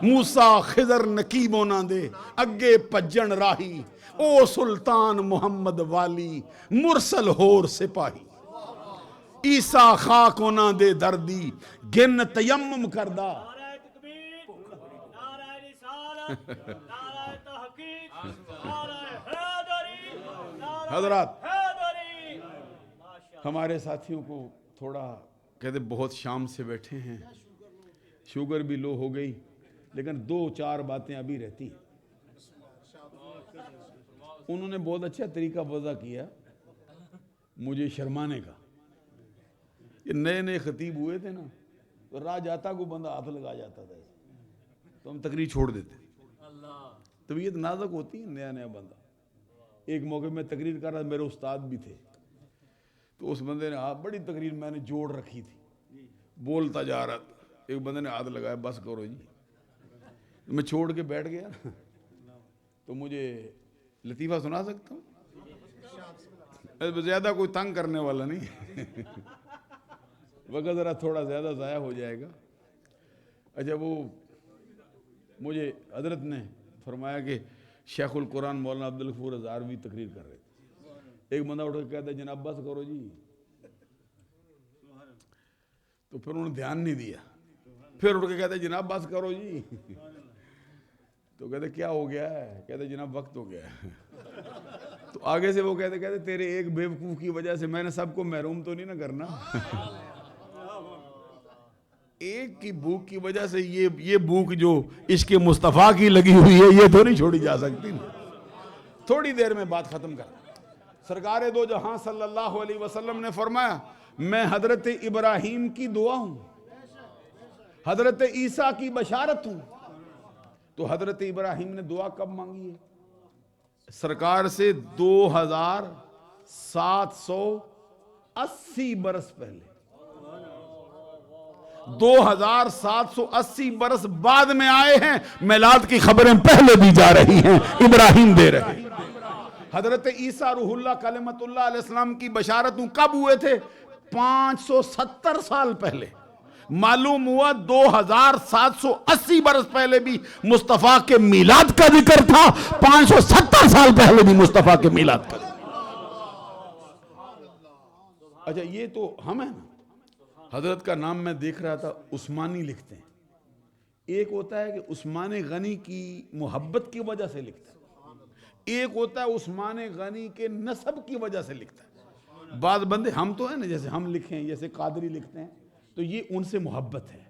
موسیٰ خضر نقیب ہونا دے، اگے پجن راہی، او سلطان محمد والی، مرسل ہور سپاہی۔ عیسیٰ خاک ہونا دے دردی، گن تیمم کردہ۔ حضرات ہمارے ساتھیوں کو تھوڑا کہتے بہت شام سے بیٹھے ہیں، شوگر بھی لو ہو گئی، لیکن 2-4 باتیں ابھی رہتی ہیں۔ انہوں نے بہت اچھا طریقہ وضع کیا مجھے شرمانے کا. یہ نئے نئے خطیب ہوئے تھے نا تو راہ جاتا کو بندہ ہاتھ لگا جاتا تھا تو ہم تقریر چھوڑ دیتے. طبیعت نازک ہوتی ہے نیا نیا بندہ. ایک موقع میں تقریر کر رہا تھا, میرے استاد بھی تھے, تو اس بندے نے بڑی تقریر میں نے جوڑ رکھی تھی, بولتا جا رہا تھا, ایک بندے نے ہاتھ لگایا بس کرو جی. میں چھوڑ کے بیٹھ گیا تو مجھے لطیفہ سنا سکتا ہوں, زیادہ کوئی تنگ کرنے والا نہیں وقت ذرا تھوڑا زیادہ ضائع ہو جائے گا. اچھا, وہ مجھے حضرت نے فرمایا کہ شیخ القرآن مولانا عبدالغفور ہزاروی تقریر کر رہے تھے. ایک بندہ اٹھ کے کہتا ہے جناب بس کرو جی, تو پھر انہوں نے دھیان نہیں دیا, پھر اٹھ کے کہتا ہے جناب بس کرو جی, تو کہتے کیا ہو گیا ہے, کہتے جناب وقت ہو گیا ہے. تو آگے سے وہ کہتے تیرے ایک بیوقوف کی وجہ سے میں نے سب کو محروم تو نہیں نہ کرنا. ایک کی بھوک کی وجہ سے یہ بھوک جو عشق مصطفیٰ کی لگی ہوئی ہے یہ تو نہیں چھوڑی جا سکتی. تھوڑی دیر میں بات ختم کر. سرکار دو جہاں صلی اللہ علیہ وسلم نے فرمایا میں حضرت ابراہیم کی دعا ہوں, حضرت عیسیٰ کی بشارت ہوں. تو حضرت ابراہیم نے دعا کب مانگی ہے؟ سرکار سے 2780 برس پہلے. 2780 برس بعد میں آئے ہیں, میلاد کی خبریں پہلے دی جا رہی ہیں, ابراہیم دے رہے ہیں. حضرت عیسیٰ روح اللہ کلمت اللہ علیہ السلام کی بشارتوں کب ہوئے تھے؟ 570 سال پہلے. معلوم ہوا 2780 برس پہلے بھی مصطفیٰ کے میلاد کا ذکر تھا, 570 سال پہلے بھی مصطفیٰ کے میلاد کا ذکر. اچھا, یہ تو ہم ہیں نا. حضرت کا نام میں دیکھ رہا تھا عثمانی لکھتے ہیں. ایک ہوتا ہے کہ عثمان غنی کی محبت کی وجہ سے لکھتا ہے, ایک ہوتا ہے عثمان غنی کے نسب کی وجہ سے لکھتا ہے. بعض بندے ہم تو ہیں نا, جیسے ہم لکھیں, جیسے قادری لکھتے ہیں تو یہ ان سے محبت ہے.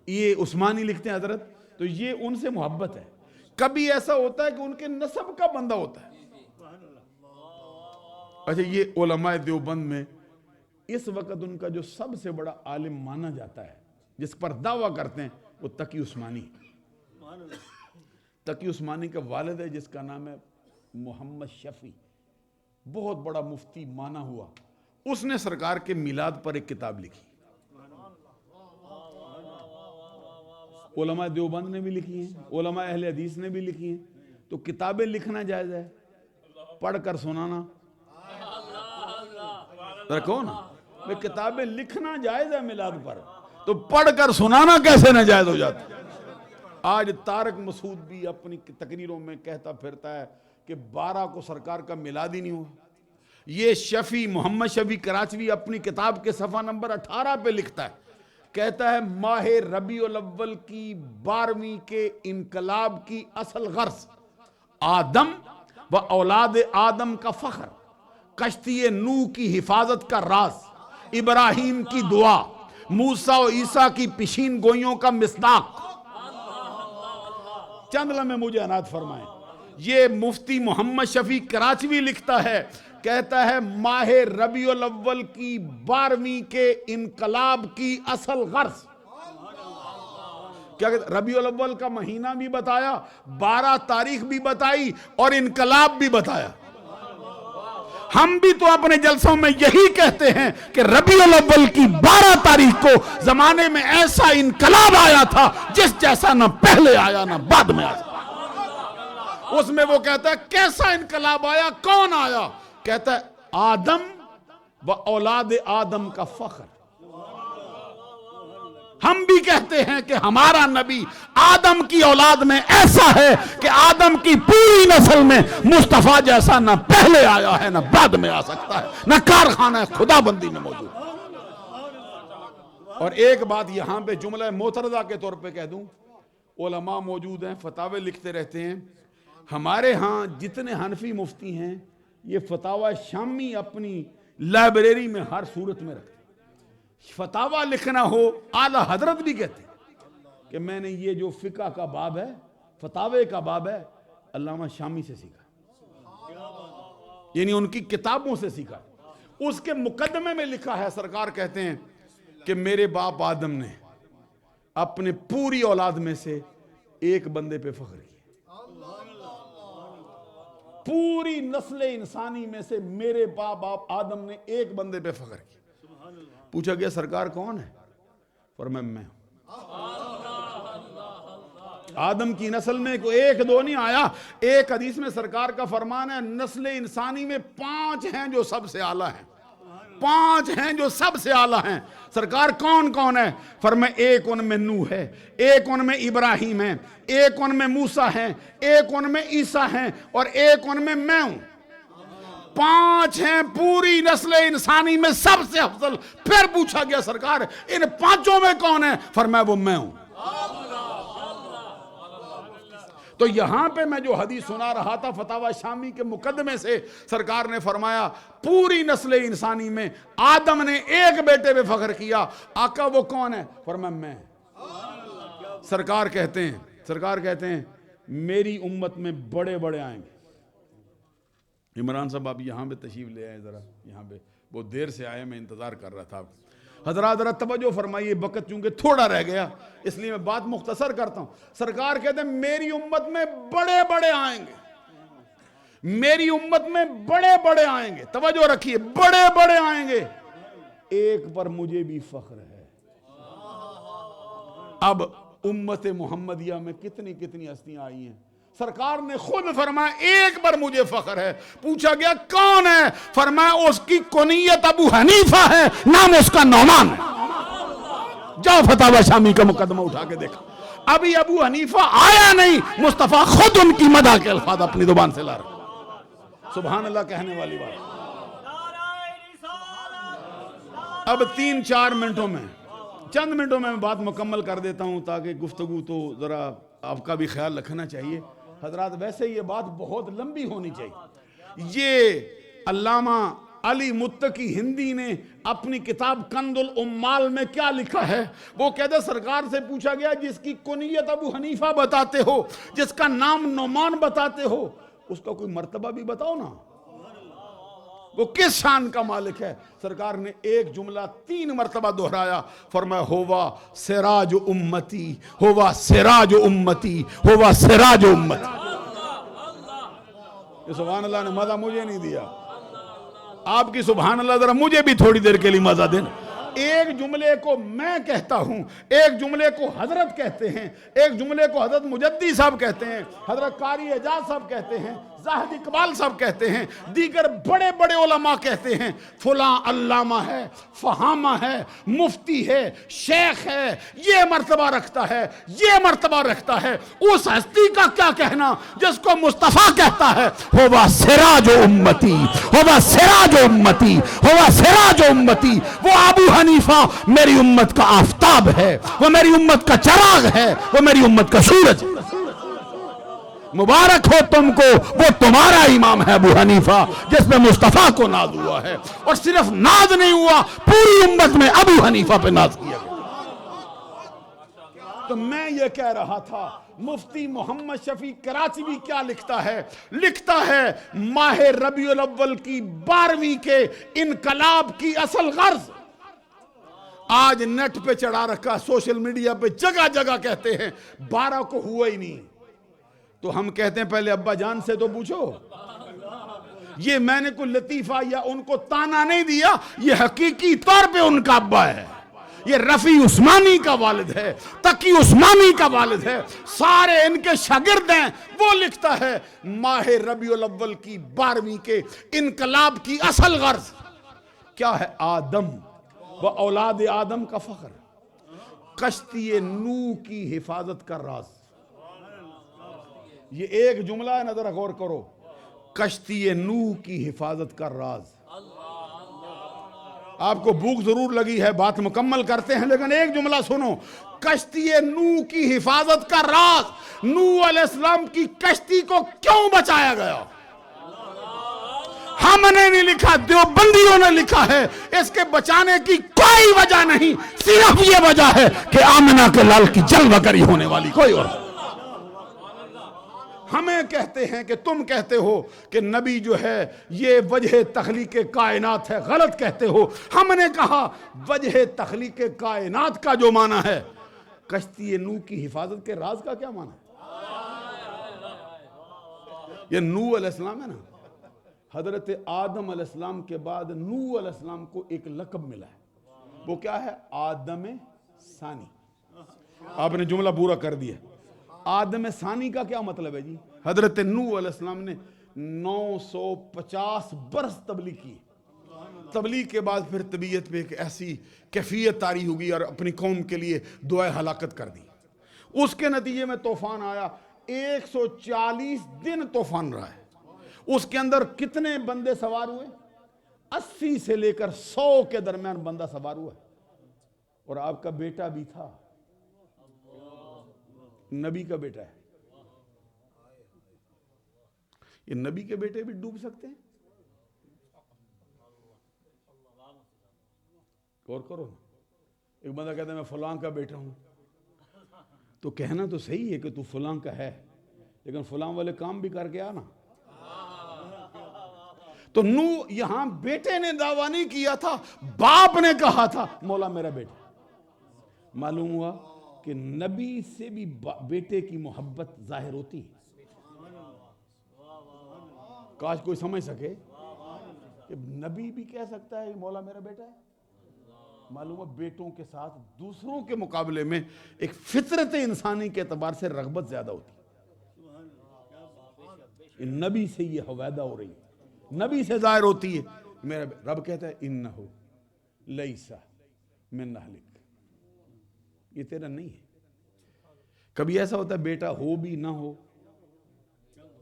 یہ عثمانی لکھتے ہیں حضرت تو یہ ان سے محبت ہے. کبھی ایسا ہوتا ہے کہ ان کے نسب کا بندہ ہوتا ہے. اچھا, یہ علماء دیوبند میں اس وقت ان کا جو سب سے بڑا عالم مانا جاتا ہے, جس پر دعویٰ کرتے ہیں, وہ تقی عثمانی. تقی عثمانی کا والد ہے جس کا نام ہے محمد شفیع, بہت بڑا مفتی مانا ہوا. اس نے سرکار کے میلاد پر ایک کتاب لکھی. علماء دیوبند نے بھی لکھی ہیں, علماء اہل حدیث نے بھی لکھی ہیں. تو کتابیں لکھنا جائز ہے, پڑھ کر سنانا رکھو نا. کتابیں لکھنا جائز ہے میلاد پر, تو پڑھ کر سنانا کیسے ناجائز ہو جاتا. آج طارق مسعود بھی اپنی تقریروں میں کہتا پھرتا ہے کہ 12 کو سرکار کا میلاد ہی نہیں ہوا. یہ شفیع محمد شفیع کراچوی اپنی کتاب کے صفحہ نمبر 18 پہ لکھتا ہے, کہتا ہے ماہ ربیع الاول کی 12ویں کے انقلاب کی اصل غرض آدم و اولاد آدم کا فخر, کشتی نوح کی حفاظت کا راز, ابراہیم کی دعا, موسیٰ و عیسیٰ کی پیشین گوئیوں کا مصداق. چند لمحے مجھے عنایت فرمائیں. یہ مفتی محمد شفیع کراچوی لکھتا ہے, کہتا ہے ماہ ربیع الاول کی 12ویں کے انقلاب کی اصل غرض. کیا کہتا ہے؟ ربیع الاول کا مہینہ بھی بتایا, 12 تاریخ بھی بتائی, اور انقلاب بھی بتایا. ہم بھی تو اپنے جلسوں میں یہی کہتے ہیں کہ ربیع الاول کی 12 تاریخ کو زمانے میں ایسا انقلاب آیا تھا جس جیسا نہ پہلے آیا نہ بعد میں آیا. اس میں وہ کہتا ہے کیسا انقلاب آیا, کون آیا؟ کہتا ہے آدم و اولاد آدم کا فخر. ہم بھی کہتے ہیں کہ ہمارا نبی آدم کی اولاد میں ایسا ہے کہ آدم کی پوری نسل میں مصطفیٰ جیسا نہ پہلے آیا ہے نہ بعد میں آ سکتا ہے, نہ کارخانہ خدا بندی میں موجود. اور ایک بات یہاں پہ جملہ معترضہ کے طور پہ کہہ دوں, علماء موجود ہیں, فتاوے لکھتے رہتے ہیں. ہمارے ہاں جتنے حنفی مفتی ہیں یہ فتاوی شامی اپنی لائبریری میں ہر صورت میں رکھتے ہیں. فتاوی لکھنا ہو, اعلیٰ حضرت بھی کہتے ہیں کہ میں نے یہ جو فقہ کا باب ہے, فتاوے کا باب ہے, علامہ شامی سے سیکھا. یعنی ان کی کتابوں سے سیکھا. اس کے مقدمے میں لکھا ہے, سرکار کہتے ہیں کہ میرے باپ آدم نے اپنے پوری اولاد میں سے ایک بندے پہ فخر کیا. پوری نسل انسانی میں سے میرے باپ آدم نے ایک بندے پہ فخر کیا. پوچھا گیا سرکار کون ہے؟ فرمایا میں ہوں. آدم کی نسل میں کوئی ایک دو نہیں آیا. ایک حدیث میں سرکار کا فرمان ہے نسل انسانی میں 5 ہیں جو سب سے اعلیٰ ہیں. 5 ہیں جو سب سے اعلیٰ ہیں. سرکار کون کون ہے؟ فرمایا ایک ان میں نوح ہے, ایک ان میں ابراہیم ہے, ایک ان میں موسیٰ ہیں, ایک ان میں عیسیٰ ہیں, اور ایک ان میں ہوں. 5 ہیں پوری نسل انسانی میں سب سے افضل. پھر پوچھا گیا سرکار ان 5 میں کون ہے؟ فرمایا وہ میں ہوں. تو یہاں پہ میں جو حدیث سنا رہا تھا فتاوی شامی کے مقدمے سے, سرکار نے فرمایا پوری نسل انسانی میں آدم نے ایک بیٹے پہ فخر کیا. آقا وہ کون ہے؟ فرمایا میں. سرکار کہتے ہیں میری امت میں بڑے بڑے آئیں گے. عمران صاحب آپ یہاں پہ تشریف لے آئے, ذرا یہاں پہ بہت دیر سے آئے, میں انتظار کر رہا تھا. حضرات ذرا توجہ فرمائیے, وقت چونکہ تھوڑا رہ گیا اس لیے میں بات مختصر کرتا ہوں. سرکار کہتے ہیں میری امت میں بڑے بڑے آئیں گے, میری امت میں بڑے بڑے آئیں گے. توجہ رکھیے, بڑے بڑے آئیں گے, ایک پر مجھے بھی فخر ہے. اب امت محمدیہ میں کتنی کتنی ہستیاں آئی ہیں. سرکار نے خود فرمایا ایک پر مجھے فخر ہے. پوچھا گیا کون ہے؟ فرمایا اس کی کنیت ابو حنیفہ ہے, نام اس کا نعمان ہے. جاؤ فتاوی شامی کا مقدمہ اٹھا کے دیکھا. ابھی ابو حنیفہ آیا نہیں, مصطفیٰ خود ان کی مدح کے الفاظ اپنی زبان سے لا رہا. سبحان اللہ کہنے والی بات. اب 3-4 منٹوں میں, چند منٹوں میں بات مکمل کر دیتا ہوں تاکہ گفتگو تو ذرا آپ کا بھی خیال رکھنا چاہیے. حضرات ویسے یہ بات بہت لمبی ہونی چاہیے. یہ علامہ علی متقی ہندی نے اپنی کتاب کنز الامال میں کیا لکھا ہے, وہ کہتے سرکار سے پوچھا گیا جس کی کنیت ابو حنیفہ بتاتے ہو, جس کا نام نعمان بتاتے ہو, اس کا کوئی مرتبہ بھی بتاؤ نا, وہ کس شان کا مالک ہے. سرکار نے ایک جملہ 3 مرتبہ دہرایا. فرمایا ہوا سراج امتی, ہوا سراج امتی, ہوا سراج امتی. یہ سبحان اللہ نے مزہ مجھے نہیں دیا, آپ کی سبحان اللہ ذرا مجھے بھی تھوڑی دیر کے لیے مزہ دینا. ایک جملے کو میں کہتا ہوں, ایک جملے کو حضرت کہتے ہیں, ایک جملے کو حضرت مجدی صاحب کہتے ہیں, حضرت قاری اعجاز صاحب کہتے ہیں, زاہد اقبال صاحب کہتے ہیں, دیگر بڑے بڑے علماء کہتے ہیں فلاں علامہ ہے, فہامہ ہے, مفتی ہے, شیخ ہے, یہ مرتبہ رکھتا ہے, یہ مرتبہ رکھتا ہے. اس ہستی کا کیا کہنا جس کو مصطفیٰ کہتا ہے ہوا سراج امتی, ہوا سراج امتی, ہوا سراج امتی. وہ ابو حنیفہ میری امت کا آفتاب ہے, وہ میری امت کا چراغ ہے, وہ میری امت کا سورج. مبارک ہو تم کو, وہ تمہارا امام ہے ابو حنیفہ جس میں مصطفیٰ کو ناز ہوا ہے. اور صرف ناز نہیں ہوا, پوری امت میں ابو حنیفہ پہ ناز کیا گیا. تو میں یہ کہہ رہا تھا مفتی محمد شفیع کراچی بھی کیا لکھتا ہے, لکھتا ہے ماہ ربیع الاول کی 12ویں کے انقلاب کی اصل غرض آج نیٹ پہ چڑھا رکھا, سوشل میڈیا پہ جگہ جگہ کہتے ہیں 12 کو ہوا ہی نہیں. تو ہم کہتے ہیں پہلے ابا جان سے تو پوچھو. یہ میں نے کوئی لطیفہ یا ان کو تانا نہیں دیا, یہ حقیقی طور پہ ان کا ابا ہے. یہ رفیع عثمانی کا والد ہے, تقی عثمانی کا والد ہے, سارے ان کے شاگرد ہیں. وہ لکھتا ہے ماہ ربیع الاول کی 12ویں کے انقلاب کی اصل غرض کیا ہے؟ آدم و اولاد آدم کا فخر, کشتی نوح کی حفاظت کا راز. یہ ایک جملہ ہے, نظر غور کرو, کشتی نوح کی حفاظت کا راز. آپ کو بھوک ضرور لگی ہے, بات مکمل کرتے ہیں, لیکن ایک جملہ سنو. کشتی نوح کی حفاظت کا راز, نوح علیہ السلام کی کشتی کو کیوں بچایا گیا؟ ہم نے نہیں لکھا, دیوبندیوں نے لکھا ہے. اس کے بچانے کی کوئی وجہ نہیں, صرف یہ وجہ ہے کہ آمنہ کے لال کی جلوہ گری ہونے والی, کوئی اور. ہمیں کہتے ہیں کہ تم کہتے ہو کہ نبی جو ہے یہ وجہ تخلیق کائنات ہے، غلط کہتے ہو. ہم نے کہا وجہ تخلیق کائنات کا جو معنی ہے کشتی نوح کی حفاظت کے راز کا کیا معنی ہے؟ یہ نوح علیہ السلام ہے نا، حضرت آدم علیہ السلام کے بعد نوح علیہ السلام کو ایک لقب ملا ہے، وہ کیا ہے؟ آدم ثانی. آپ نے جملہ پورا کر دیا. آدم ثانی کا کیا مطلب ہے جی؟ حضرت نوح علیہ السلام نے 950 برس تبلیغ کی. تبلیغ کے بعد پھر طبیعت پہ ایک ایسی کیفیت طاری ہوگی اور اپنی قوم کے لیے دعائے ہلاکت کر دی. اس کے نتیجے میں طوفان آیا. 140 دن طوفان رہا ہے. اس کے اندر کتنے بندے سوار ہوئے؟ 80 سے لے کر 100 کے درمیان بندہ سوار ہوا ہے. اور آپ کا بیٹا بھی تھا، نبی کا بیٹا ہے. یہ نبی کے بیٹے بھی ڈوب سکتے ہیں؟ غور کرو نا. ایک بندہ کہتا ہے میں فلاں کا بیٹا ہوں، تو کہنا تو صحیح ہے کہ تو فلاں کا ہے، لیکن فلاں والے کام بھی کر کے آنا. تو نوح یہاں بیٹے نے دعویٰ نہیں کیا تھا، باپ نے کہا تھا مولا میرا بیٹا. معلوم ہوا کہ نبی سے بھی بیٹے کی محبت ظاہر ہوتی ہے. کاش کوئی سمجھ سکے کہ نبی بھی کہہ سکتا ہے مولا میرا بیٹا ہے. معلوم ہے بیٹوں کے ساتھ دوسروں کے مقابلے میں ایک فطرت انسانی کے اعتبار سے رغبت زیادہ ہوتی ہے. نبی سے یہ حویدہ ہو رہی ہے، نبی سے ظاہر ہوتی ہے. میرا رب کہتا ہے انہو لیسا من اہلک، یہ تیرا نہیں ہے. کبھی ایسا ہوتا ہے بیٹا ہو بھی نہ ہو،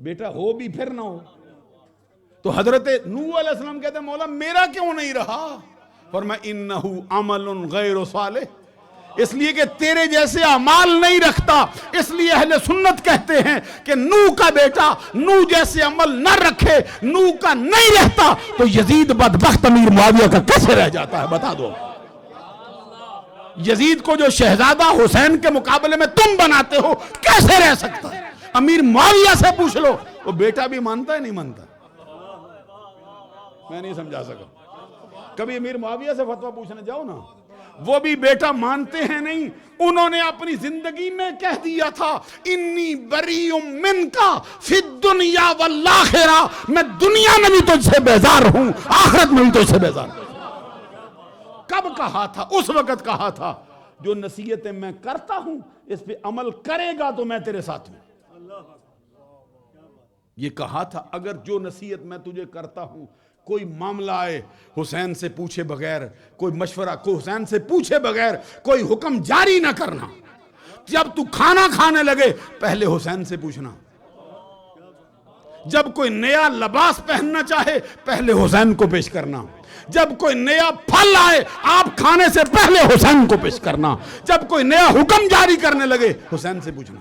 بیٹا ہو بھی پھر نہ ہو. تو حضرت نوح علیہ السلام کہتے ہیں مولا میرا کیوں نہیں رہا؟ فرمایا انہو عمل غیر صالح، اس لیے کہ تیرے جیسے اعمال نہیں رکھتا. اس لیے اہل سنت کہتے ہیں کہ نوح کا بیٹا نوح جیسے عمل نہ رکھے، نوح کا نہیں رہتا تو یزید بدبخت امیر معاویہ کا کیسے رہ جاتا ہے؟ بتا دو. یزید کو جو شہزادہ حسین کے مقابلے میں تم بناتے ہو کیسے رہ سکتا ہے؟ امیر معاویہ سے پوچھ لو، وہ بیٹا بھی مانتا ہے نہیں مانتا؟ میں نہیں سمجھا سکا. کبھی امیر معاویہ سے فتویٰ پوچھنے جاؤ نا، وہ بھی بیٹا مانتے ہیں نہیں. انہوں نے اپنی زندگی میں کہہ دیا تھا انی بریء منکا فی الدنیا والآخرہ، میں دنیا میں بھی تجھ سے بیزار ہوں، آخرت میں بھی تجھ سے بیزار ہوں. کب کہا تھا؟ اس وقت کہا تھا جو نصیحتیں میں کرتا ہوں اس پہ عمل کرے گا تو میں تیرے ساتھ ہوں. یہ کہا تھا اگر جو نصیحت میں تجھے کرتا ہوں کوئی معاملہ آئے حسین سے پوچھے بغیر، کوئی مشورہ کوئی حسین سے پوچھے بغیر کوئی حکم جاری نہ کرنا. جب تو کھانا کھانے لگے پہلے حسین سے پوچھنا. جب کوئی نیا لباس پہننا چاہے پہلے حسین کو پیش کرنا. جب کوئی نیا پھل آئے آپ کھانے سے پہلے حسین کو پیش کرنا. جب کوئی نیا حکم جاری کرنے لگے حسین سے پوچھنا.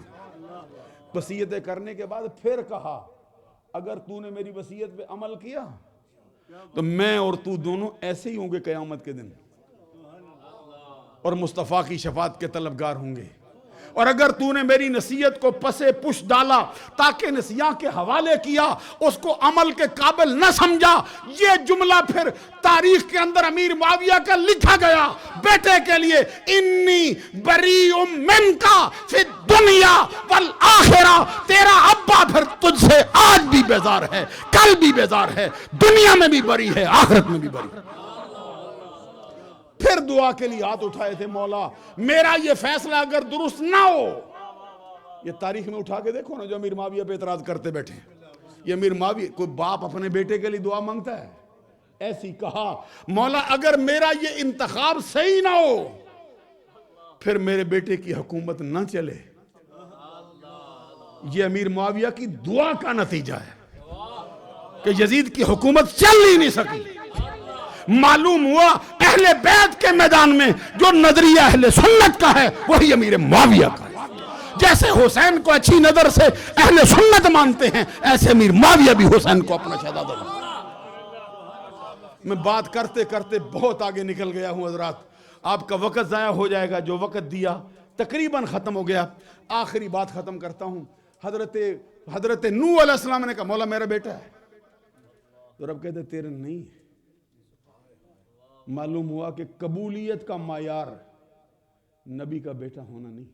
وصیتیں کرنے کے بعد پھر کہا اگر تو نے میری وصیت پہ عمل کیا تو میں اور تو دونوں ایسے ہی ہوں گے قیامت کے دن، اور مصطفیٰ کی شفاعت کے طلبگار ہوں گے. اور اگر تو نے میری نصیحت کو پسے پش ڈالا تاکہ نسیاں کے حوالے کیا، اس کو عمل کے قابل نہ سمجھا، یہ جملہ پھر تاریخ کے اندر امیر معاویہ کا لکھا گیا بیٹے کے لیے انی بریء منکا فی الدنیا والآخرہ. تیرا ابا پھر تجھ سے آج بھی بیزار ہے، کل بھی بیزار ہے، دنیا میں بھی بری ہے، آخرت میں بھی بری ہے. پھر دعا کے لیے ہاتھ اٹھائے تھے مولا میرا یہ فیصلہ اگر درست نہ ہو. یہ تاریخ میں اٹھا کے دیکھو نا جو امیر معاویہ پہ اعتراض کرتے بیٹھے. یہ امیر معاویہ کوئی باپ اپنے بیٹے کے لیے دعا مانگتا ہے؟ ایسی کہا مولا اگر میرا یہ انتخاب صحیح نہ ہو پھر میرے بیٹے کی حکومت نہ چلے. یہ امیر معاویہ کی دعا کا نتیجہ ہے کہ یزید کی حکومت چل ہی نہیں سکی. معلوم ہوا اہل بیت کے میدان میں جو نظریہ اہل سنت کا ہے وہی امیر معاویہ کا ہے. جیسے حسین کو اچھی نظر سے اہل سنت مانتے ہیں ایسے امیر معاویہ بھی حسین کو اپنا شہزادہ مانتے ہیں. میں بات کرتے کرتے بہت آگے نکل گیا ہوں حضرات، آپ کا وقت ضائع ہو جائے گا. جو وقت دیا تقریباً ختم ہو گیا. آخری بات ختم کرتا ہوں. حضرت نوح علیہ السلام نے کہا مولا میرا بیٹا ہے، تو رب کہتے تیرے نہیں ہے۔ معلوم ہوا کہ قبولیت کا معیار نبی کا بیٹا ہونا نہیں۔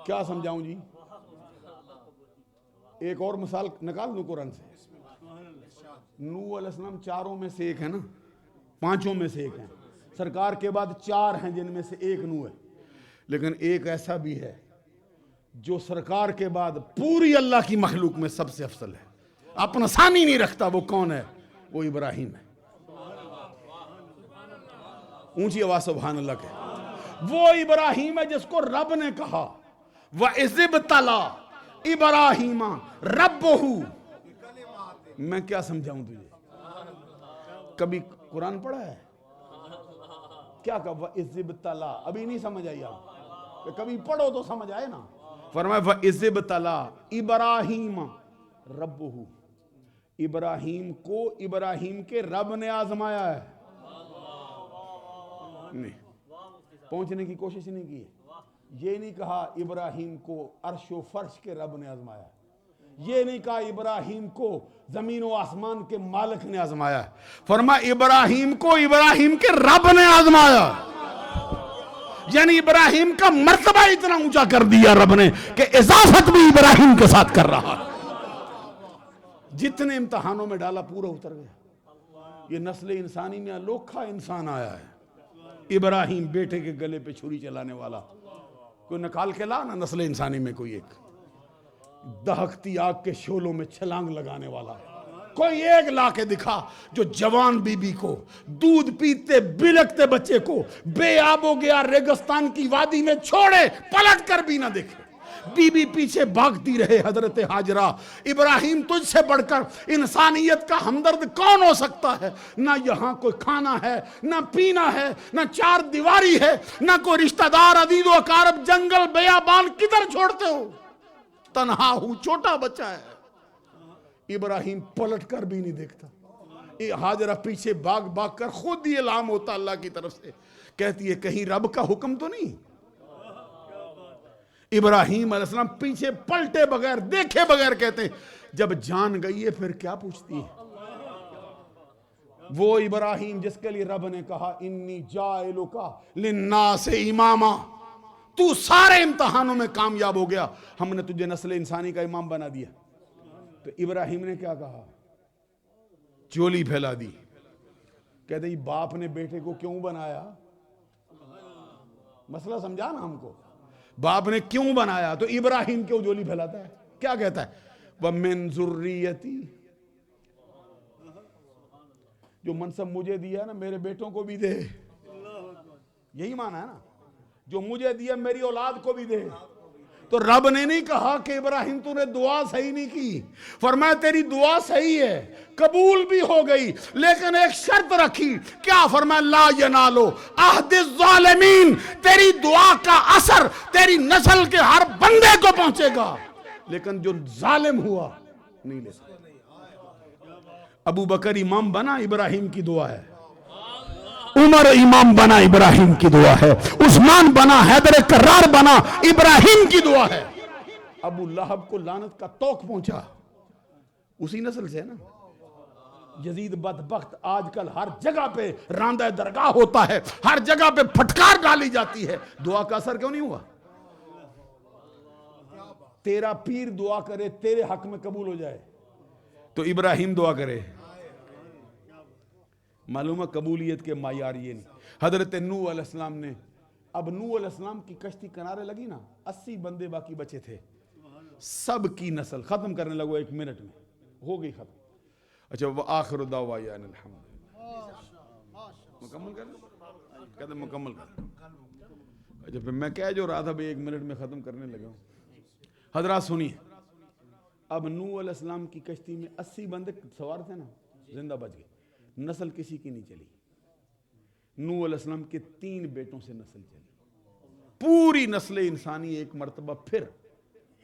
کیا سمجھاؤں جی؟ ایک اور مثال نکال دوں قرآن سے۔ نوح علیہ السلام چاروں میں سے ایک ہے نا، پانچوں میں سے ایک ہے، سرکار کے بعد چار ہیں جن میں سے ایک نوح ہے، لیکن ایک ایسا بھی ہے جو سرکار کے بعد پوری اللہ کی مخلوق میں سب سے افضل ہے، اپنا ثانی نہیں رکھتا۔ وہ کون ہے؟ وہ ابراہیم ہے۔ اونچی آواز سبحان اللہ کہ وہ ابراہیم ہے جس کو رب نے کہا وَإِذِ ابْتَلَىٰ إِبْرَاهِيمَ رَبُّهُ۔ میں کیا سمجھاؤں تجھے؟ کبھی قرآن پڑھا ہے؟ کیا کہا وَإِذِ ابْتَلَىٰ؟ ابھی نہیں سمجھ آئی آپ کہ کبھی پڑھو تو سمجھ آئے نا۔ فرمایا وَإِذِ ابْتَلَىٰ إِبْرَاهِيمَ رَبُّهُ، ابراہیم کو ابراہیم کے رب نے آزمایا ہے۔ نہیں، پہنچنے کی کوشش نہیں کی ہے۔ یہ نہیں کہا ابراہیم کو عرش و فرش کے رب نے آزمایا ہے، یہ نہیں کہا ابراہیم کو زمین و آسمان کے مالک نے آزمایا ہے، فرمایا ابراہیم کو ابراہیم کے رب نے آزمایا، یعنی ابراہیم کا مرتبہ اتنا اونچا کر دیا رب نے کہ اضافت بھی ابراہیم کے ساتھ کر رہا ہے۔ جتنے امتحانوں میں ڈالا پورا اتر گیا۔ یہ نسل انسانی میں انوکھا انسان آیا ہے، ابراہیم بیٹے کے گلے پہ چھری چلانے والا۔ کوئی نکال کے لا نا نسل انسانی میں کوئی ایک دہکتی آگ کے شعلوں میں چھلانگ لگانے والا، کوئی ایک لا کے دکھا جو جوان بی بی کو، دودھ پیتے بلکتے بچے کو بے آب ہو گیا ریگستان کی وادی میں چھوڑے پلٹ کر بھی نہ دیکھے، بی بی پیچھے بھاگتی رہے۔ حضرت ہاجرہ، ابراہیم تجھ سے بڑھ کر انسانیت کا ہمدرد کون ہو سکتا ہے؟ نہ یہاں کوئی کھانا ہے، نہ پینا ہے، نہ چار دیواری ہے، نہ کوئی رشتہ دار عزیز و اقارب، جنگل بیابان کدھر چھوڑتے ہو؟ تنہا ہوں، چھوٹا بچہ ہے۔ ابراہیم پلٹ کر بھی نہیں دیکھتا۔ ہاجرہ پیچھے بھاگ بھاگ کر خود ہی اعلان ہوتا اللہ کی طرف سے، کہتی ہے کہیں رب کا حکم تو نہیں؟ ابراہیم علیہ السلام پیچھے پلٹے بغیر دیکھے بغیر کہتے ہیں جب جان گئی ہے پھر کیا پوچھتی ہے؟ وہ ابراہیم جس کے لیے رب نے کہا انی جاعلک للناس اماما، تو سارے امتحانوں میں کامیاب ہو گیا، ہم نے تجھے نسل انسانی کا امام بنا دیا۔ تو ابراہیم نے کیا کہا؟ چولی پھیلا دی، کہتے ہیں باپ نے بیٹے کو کیوں بنایا؟ مسئلہ سمجھا نا ہم کو؟ باپ نے کیوں بنایا؟ تو ابراہیم کیوں جولی پھیلاتا ہے؟ کیا کہتا ہے؟ وَمِن ذُرِّيَّتِي، جو منصب مجھے دیا نا میرے بیٹوں کو بھی دے، یہی معنی ہے نا، جو مجھے دیا میری اولاد کو بھی دے۔ تو رب نے نہیں کہا کہ ابراہیم تو نے دعا صحیح نہیں کی، فرمایا تیری دعا صحیح ہے، قبول بھی ہو گئی، لیکن ایک شرط رکھی۔ کیا؟ فرمایا لا ینالو عہد الظالمین، تیری دعا کا اثر تیری نسل کے ہر بندے کو پہنچے گا، لیکن جو ظالم ہوا نہیں لے سکتا۔ ابو بکر امام بنا، ابراہیم کی دعا ہے۔ عمر امام بنا، ابراہیم کی دعا ہے۔ عثمان بنا، حیدر کرار بنا، ابراہیم کی دعا ہے۔ ابو لہب کو لعنت کا توق پہنچا، اسی نسل سے ہے نا۔ یزید بدبخت آج کل ہر جگہ پہ راندہ درگاہ ہوتا ہے، ہر جگہ پہ پھٹکار ڈالی جاتی ہے، دعا کا اثر کیوں نہیں ہوا؟ تیرا پیر دعا کرے تیرے حق میں قبول ہو جائے تو ابراہیم دعا کرے۔ معلوم ہے قبولیت کے معیار یہ نہیں۔ حضرت نوح علیہ السلام نے، اب نوح علیہ السلام کی کشتی کنارے لگی نا، 80 بندے باقی بچے تھے، سب کی نسل ختم کرنے لگو 1 منٹ میں، ہو گئی ختم۔ اچھا وآخر دعوانا ان الحمد، مکمل کر لیں؟ کہتے مکمل کر لیں۔ اچھا پھر میں کہہ جو رہا تھا 1 منٹ میں ختم کرنے لگا ہوں۔ حضرات سنیے، اب نوح علیہ السلام کی کشتی میں 80 بندے سوار تھے نا، زندہ بچ گئے، نسل کسی کی نہیں چلی۔ نوح علیہ السلام کے 3 بیٹوں سے نسل چلی، پوری نسل انسانی ایک مرتبہ پھر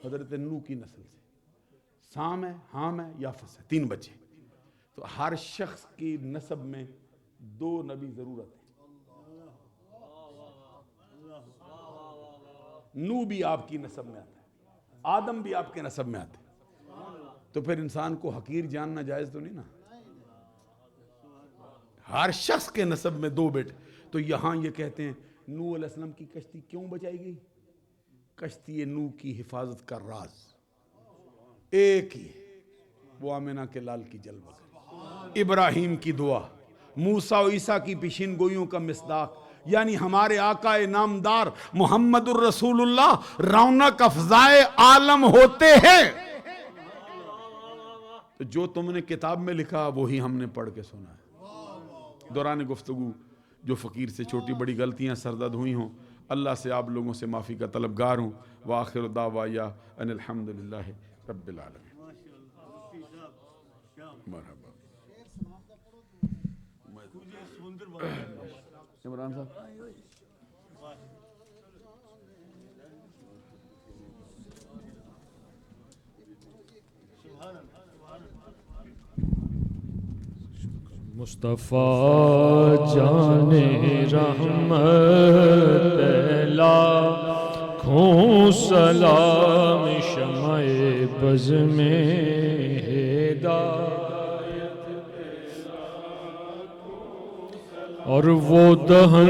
حضرت نوح کی نسل سے، سام ہے، حام ہے، یافس ہے، 3 بچے۔ تو ہر شخص کی نسب میں 2 نبی ضرورت ہے۔ نو بھی آپ کی نسب میں آتا ہے, آدم بھی آپ کے نسب میں آتے, تو پھر انسان کو حقیر جاننا جائز تو نہیں نا. ہر شخص کے نسب میں 2 بیٹے. تو یہاں یہ کہتے ہیں نوح علیہ السلام کی کشتی کیوں بچائی گئی؟ کشتی نوح کی حفاظت کا راز ایک ہی ہے, وہ آمنہ کے لال کی جلوہ کر, ابراہیم کی دعا, موسیٰ و عیسیٰ کی پیشین گوئیوں کا مصداق, یعنی ہمارے آقا نامدار محمد الرسول اللہ رونق افزائے عالم ہوتے ہیں. تو جو تم نے کتاب میں لکھا وہی ہم نے پڑھ کے سنا ہے. دوران گفتگو جو فقیر سے چھوٹی بڑی غلطیاں سرزد ہوئی ہوں, اللہ سے آپ لوگوں سے معافی کا طلبگار ہوں. وآخر دعوایا ان الحمدللہ رب العالمین. مرحبا عمران صاحب. مصطفیٰ جان رحمت لاکھوں سلام شمع بز میں ہدایت اور وہ دہن